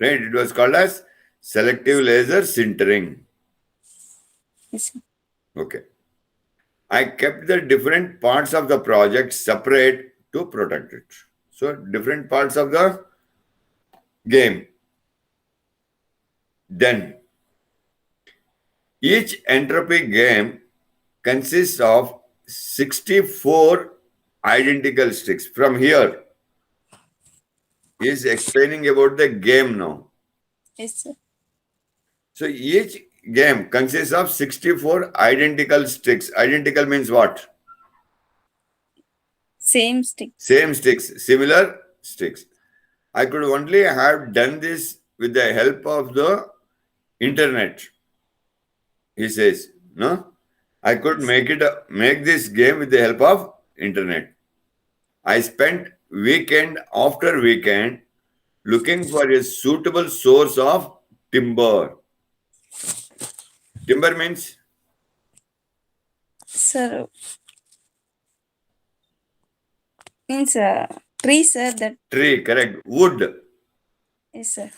Right? It was called as selective laser sintering. Yes, sir. Okay. I kept the different parts of the project separate to protect it. So different parts of the game. Then each entropy game consists of 64 identical sticks. From here, he is explaining about the game now. Yes, sir. So each game consists of 64 identical sticks. Identical means what? Same stick. Same sticks, similar sticks. I could only have done this with the help of the internet. He says, no? I could make this game with the help of internet. I spent weekend after weekend looking for a suitable source of timber. Timber means Sir, means tree, sir. That tree, correct. Wood. yes, sir.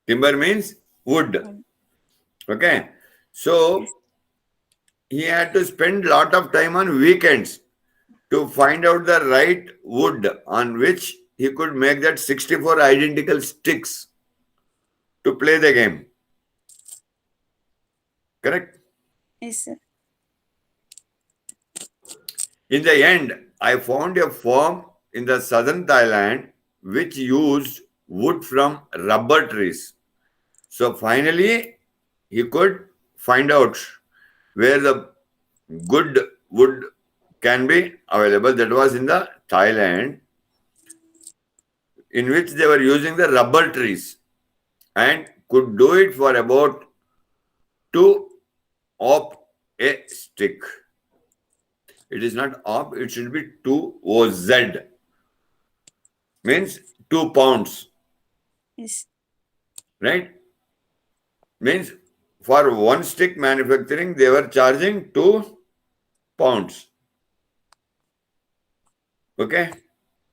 Timber means wood. Okay. So he had to spend a lot of time on weekends to find out the right wood on which he could make that 64 identical sticks to play the game. Correct? Yes, sir. In the end, I found a firm in the southern Thailand which used wood from rubber trees. So finally, he could find out where the good wood can be available. That was in the Thailand, in which they were using the rubber trees and could do it for about 2 op a stick. It is not op, it should be 2 OZ. Means 2 pounds. Yes. Right? Means for one stick manufacturing, they were charging 2 pounds. Okay?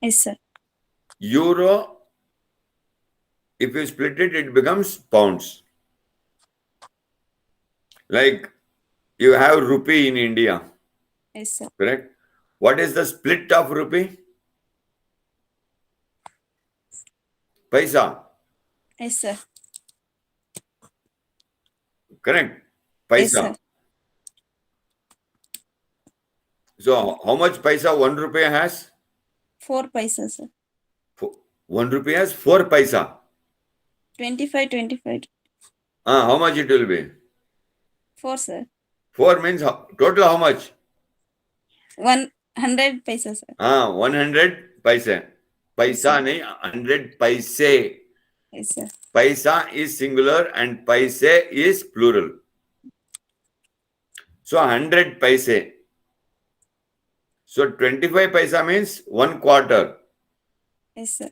Yes, sir. Euro, if you split it, it becomes pounds. Like you have rupee in India. Yes, sir. Correct? What is the split of rupee? Paisa. Yes, sir. Correct? Yes, Paisa. sir. So how much paisa 1 rupee has? 4 paisa, sir. 1 rupee has 4 paisa. 25, 25. How much it will be? 4, sir. 4 means total how much? 100 paisa, sir. 100 paisa. Paisa nahi, 100 paise. Yes, sir. Paisa is singular and paise is plural. So 100 paise. So 25 paisa means 1 quarter. Yes, sir.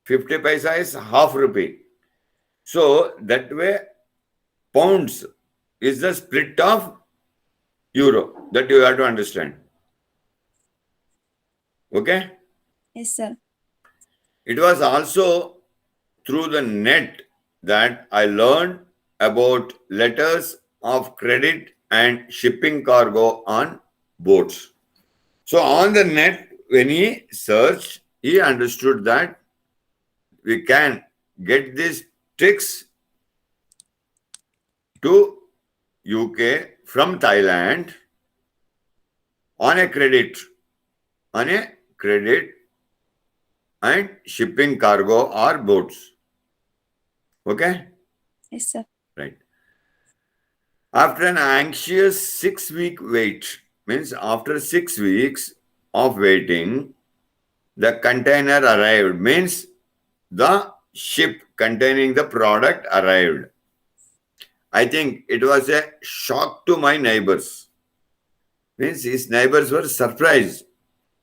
50 paisa is half rupee. So that way, pounds is the split of euro. That you have to understand. Okay? Yes, sir. It was also through the net that I learned about letters of credit and shipping cargo on boats. So on the net, when he searched, he understood that we can get these tricks to UK from Thailand on a credit, and shipping cargo or boats. Okay? Yes, sir. Right. After an anxious 6-week wait, means after 6 weeks of waiting, the container arrived, means the ship containing the product arrived. I think it was a shock to my neighbors. Means his neighbors were surprised.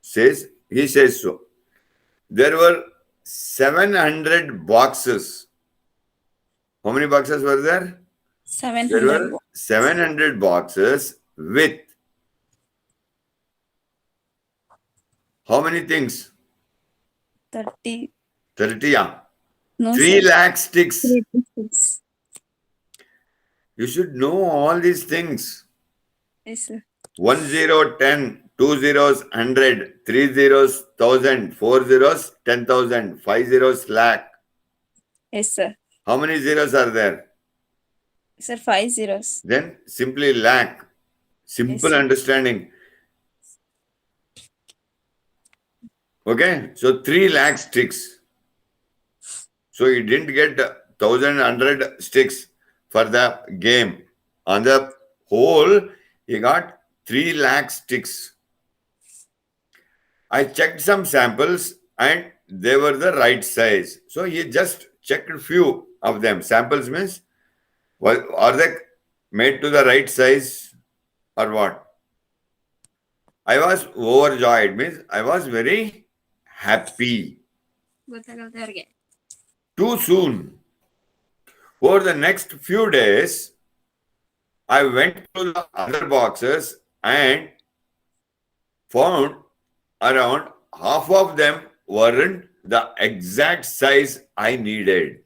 He says so. There were 700 boxes. How many boxes were there? There 700 were 700 boxes with how many things? 30. 30, yeah. No, 3 sir. lakh sticks. 36. You should know all these things. Yes, sir. 1 0, 10, 2 zeros, 100, 3 zeros, 1000, 4 zeros, 10,000, 5 zeros, lakh. Yes, sir. How many zeros are there? Sir, 5 zeros. Then simply lakh. Simple Yes, sir. understanding. Okay, so 3 lakh sticks. So he didn't get 1,100 sticks for the game. On the whole, he got 3 lakh sticks. I checked some samples and they were the right size. So he just checked a few of them. Samples means, well, are they made to the right size or what? I was overjoyed, means I was very happy. Too soon. Over the next few days, I went to the other boxes and found around half of them weren't the exact size I needed.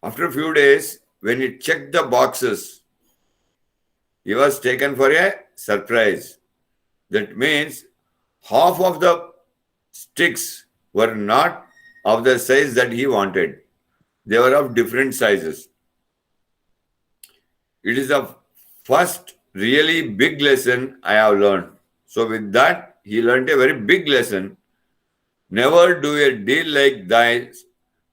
After a few days, when he checked the boxes, he was taken for a surprise. That means half of the sticks were not of the size that he wanted. They were of different sizes. It is the first really big lesson I have learned. So with that, he learned a very big lesson. Never do a deal like that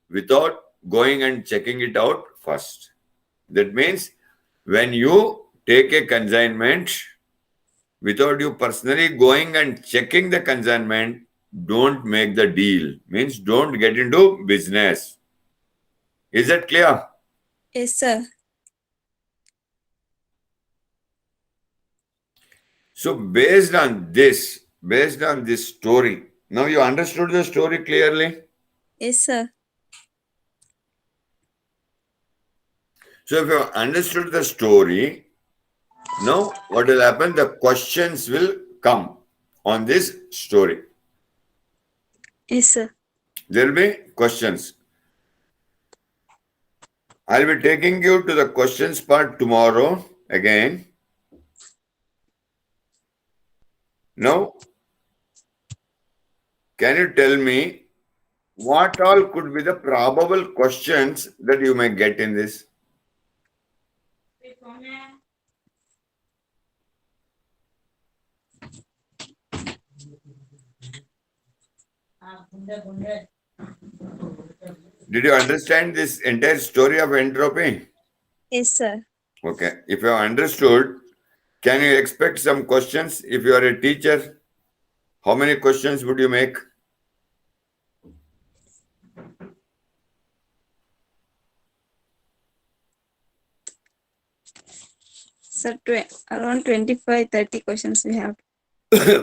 without going and checking it out first. That means when you take a consignment without you personally going and checking the consignment, don't make the deal. Means don't get into business. Is that clear? Yes, sir. So based on this story, now you understood the story clearly? Yes, sir. So if you have understood the story, now what will happen? The questions will come on this story. Yes, sir. There will be questions. I'll be taking you to the questions part tomorrow again. Now, can you tell me what all could be the probable questions that you may get in this? Did you understand this entire story of entropy? Yes, sir. Okay. If you have understood, can you expect some questions? If you are a teacher, how many questions would you make? Sir, around 25, 30 questions we have.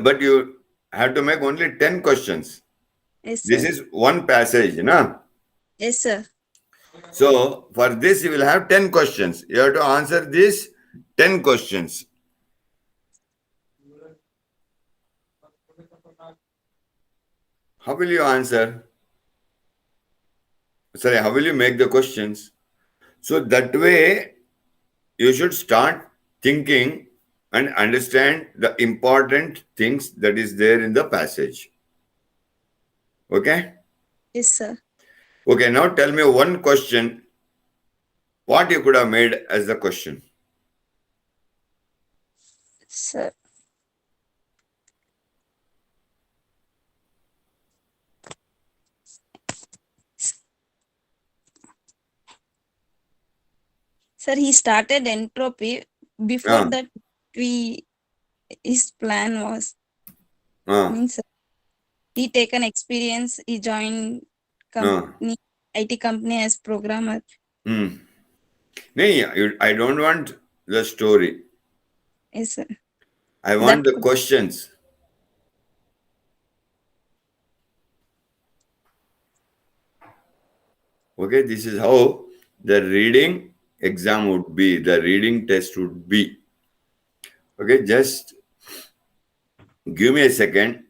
But you have to make only 10 questions. Yes, sir. This is one passage, na? Yes, sir. So for this, you will have 10 questions. You have to answer these 10 questions. How will you answer? Sorry, how will you make the questions? So that way, you should start thinking and understand the important things that is there in the passage. Okay? Yes, sir. Okay, now tell me one question. What you could have made as the question? Sir. Sir, he started entropy. Before Ah, that, we his plan was ah, means he take an experience. He joined ah. company IT company as programmer. Hmm. No, I don't want the story. Yes, sir. I That want the questions. Okay, this is how the reading exam would be, the reading test would be. Okay, just give me a second.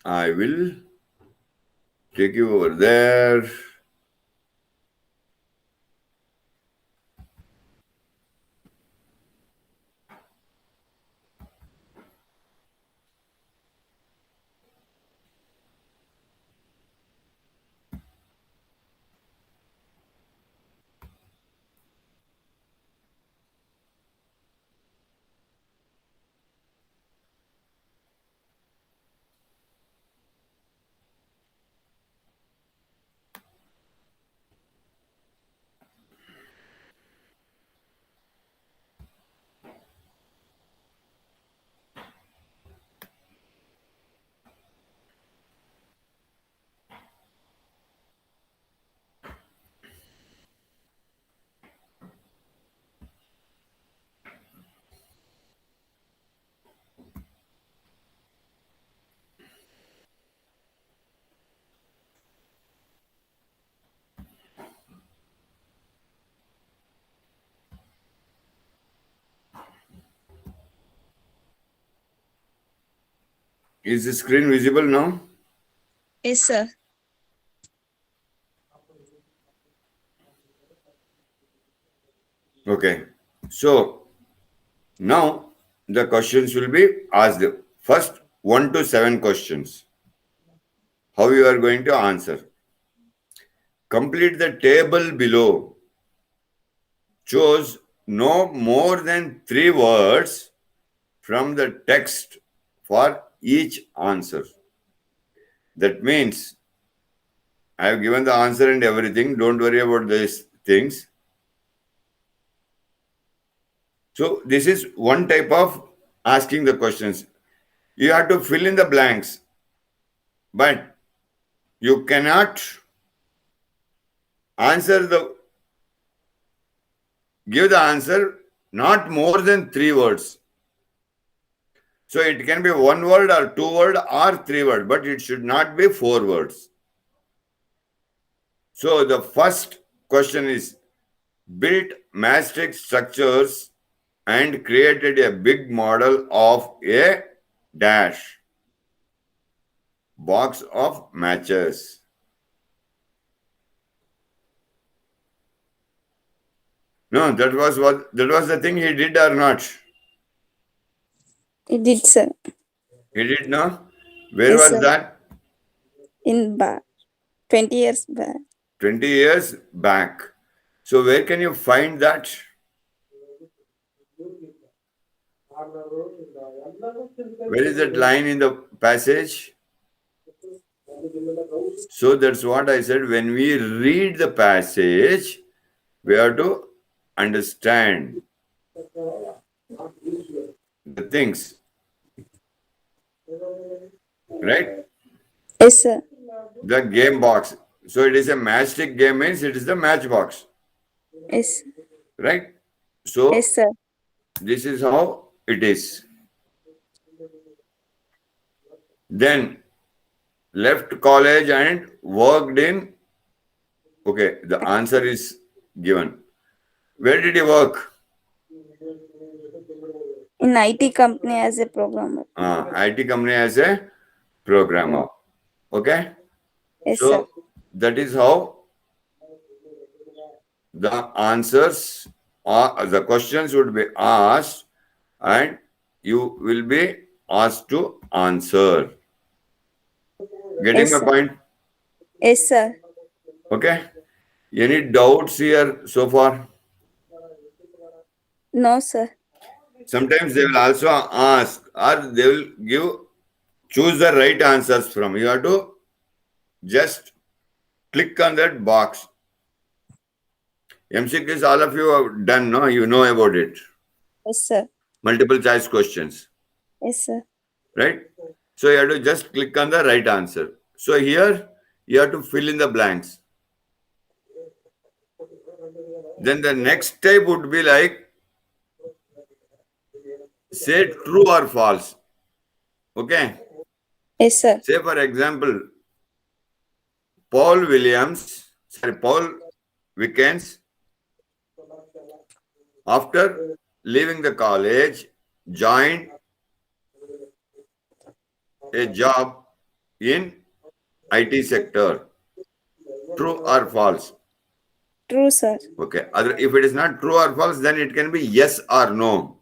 I will take you over there. Is the screen visible now? yes, sir. Okay. So now the questions will be asked. First 1 to 7 questions. How you are going to answer? Complete the table below. Choose no more than 3 words from the text for each answer. That means I have given the answer and everything. Don't worry about these things. So this is one type of asking the questions. You have to fill in the blanks, but you cannot answer the give the answer not more than 3 words. So it can be 1 word or 2 word or 3 word, but it should not be 4 words. So the first question is built matrix structures and created a big model of a dash box of matches. No, that was the thing he did or not. He did, sir. He did no. Where Yes, was sir. that? In back 20 years back. 20 years back. So where can you find that? Where is that line in the passage? So that's what I said. When we read the passage, we have to understand the things, right? Yes, sir. The game box. So it is a matchstick game means it is the matchbox, Yes. right? So Yes, sir. this is how it is. Then left college and worked in. Okay, the answer is given. Where did he work? In IT company as a programmer. IT company as a programmer. Okay? Yes, So sir. that is how the answers or the questions would be asked and you will be asked to answer. Getting Yes, my sir. point? Yes, sir. Okay? Any doubts here so far? No, sir. Sometimes they will also ask or they will give choose the right answers from. You have to just click on that box. MCQs all of you have done, no? You know about it. Yes, sir. Multiple choice questions, Yes, sir. right? So you have to just click on the right answer. So here you have to fill in the blanks. Then the next type would be like say true or false. Okay. Yes, sir. Say for example, Paul Wickens, after leaving the college, joined a job in IT sector. True or false? True, sir. Okay. If it is not true or false, then it can be yes or no.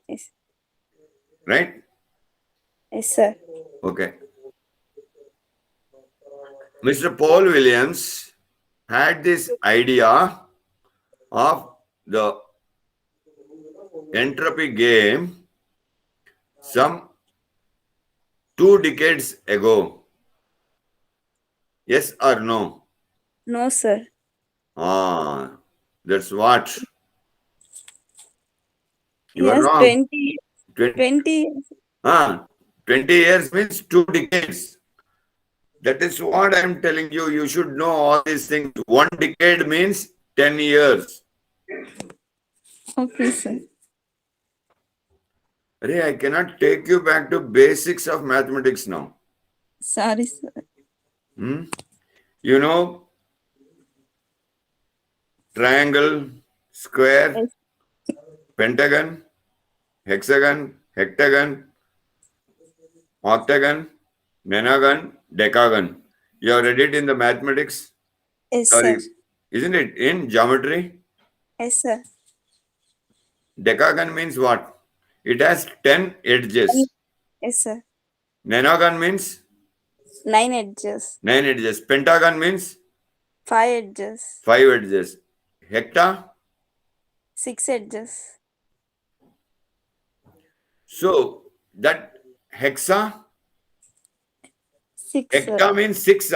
Yes. Right? Yes, sir. Okay. Mr. Paul Williams had this idea of the entropy game some 2 decades ago. Yes or no? No, sir. Ah, that's what. You are Yes, wrong. 20, 20, 20. 20 years means 2 decades. That is what I am telling you. You should know all these things. 1 decade means 10 years. Okay, sir. Arey, I cannot take you back to basics of mathematics now. Sorry, sir. You know, triangle, square, Yes, pentagon, hexagon, hectagon, octagon, nonagon, decagon. You have read it in the mathematics? yes, sir. Sorry, isn't it in geometry? Yes, sir. Decagon means what? It has 10 edges. Yes, sir. Nonagon means 9 edges. 9 edges. Pentagon means 5 edges. 5 edges. Hecta. 6 edges. So that hexa, 6, sir. hecta means 6.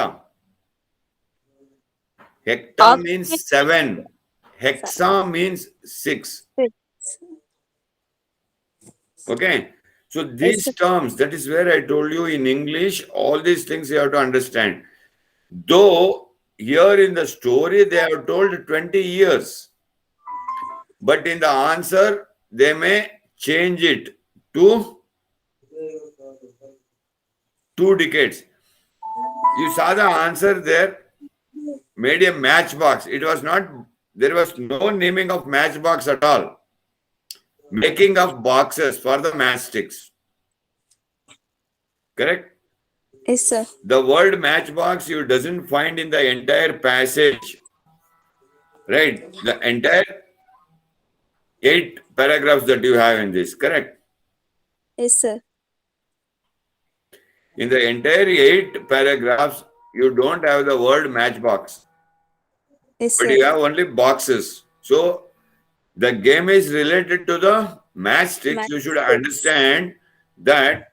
Hecta Oct- means 7. Hexa means 6. 6. Okay. So Yes, these sir. terms, that is where I told you in English, all these things you have to understand. Though here in the story they have told 20 years, but in the answer they may change it to 2 decades. You saw the answer there, made a matchbox. It was not, there was no naming of matchbox at all. Making of boxes for the matchsticks. Correct? Yes, sir. The word matchbox you doesn't find in the entire passage. Right? The entire 8 paragraphs that you have in this. Correct? Yes, sir. In the entire 8 paragraphs, you don't have the word matchbox. Yes, But sir. you have only boxes. So the game is related to the matchsticks. You should Matchsticks. understand that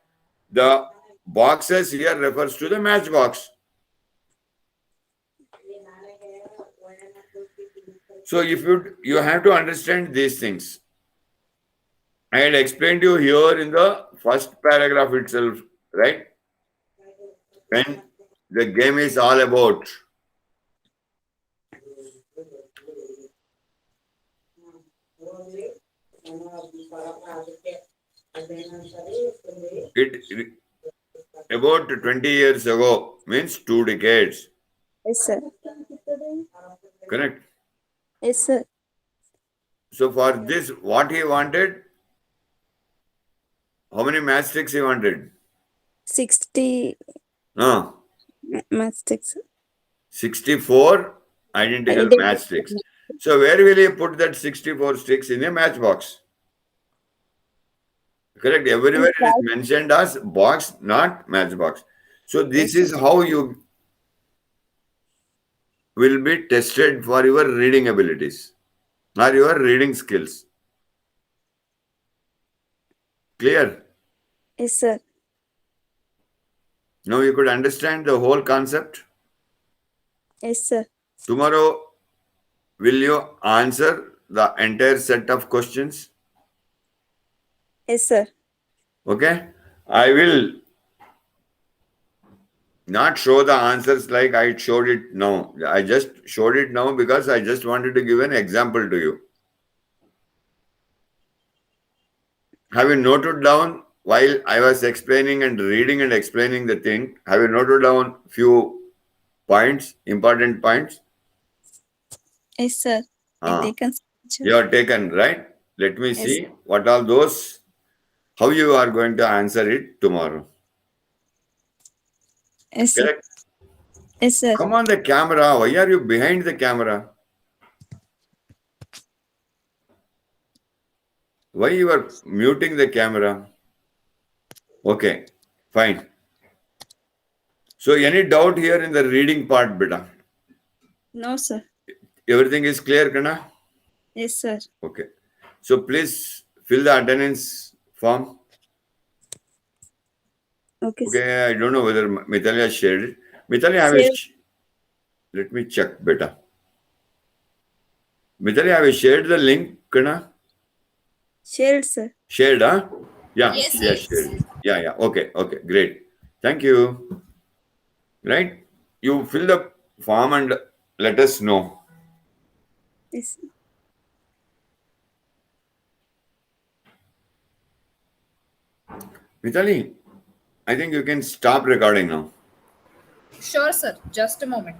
the boxes here refers to the matchbox. So if you have to understand these things. I had explained you here in the first paragraph itself, right? When the game is all about. It about 20 years ago means 2 decades. Yes, sir. Correct? Yes, sir. So for this, what he wanted, how many matchsticks he wanted? 60 matchsticks. 64 identical Identical matchsticks. So where will you put that 64 sticks in a matchbox? Correct. Everywhere it is mentioned as box, not matchbox. So this Yes, is how you will be tested for your reading abilities or your reading skills. Clear? Yes, sir. Now you could understand the whole concept. Yes, sir. Tomorrow, will you answer the entire set of questions? Yes, sir. Okay. I will not show the answers like I showed it now. I just showed it now because I just wanted to give an example to you. Have you noted down while I was explaining and reading and explaining the thing? Have you noted down few points, important points? Yes, sir. I Ah, taken you are taken, right? Let me Yes. see what are those, how you are going to answer it tomorrow. Yes, sir. Correct? Yes, sir. Come on the camera. Why are you behind the camera? Why you are muting the camera? Okay, fine. So any doubt here in the reading part, beta? No, sir. Everything is clear, Kana? Yes, sir. Okay. So please fill the attendance form. Okay, sir. Okay, I don't know whether Mitali has shared it. Mitali, let me check, beta. Mitali, have you shared the link, Kana? Shared, sir. Shared, huh? Yeah, Yes, she has yes. shared it. Yeah. Okay, great. Thank you. Right? You fill the form and let us know. Yes. Mitali, I think you can stop recording now. Sure, sir. Just a moment.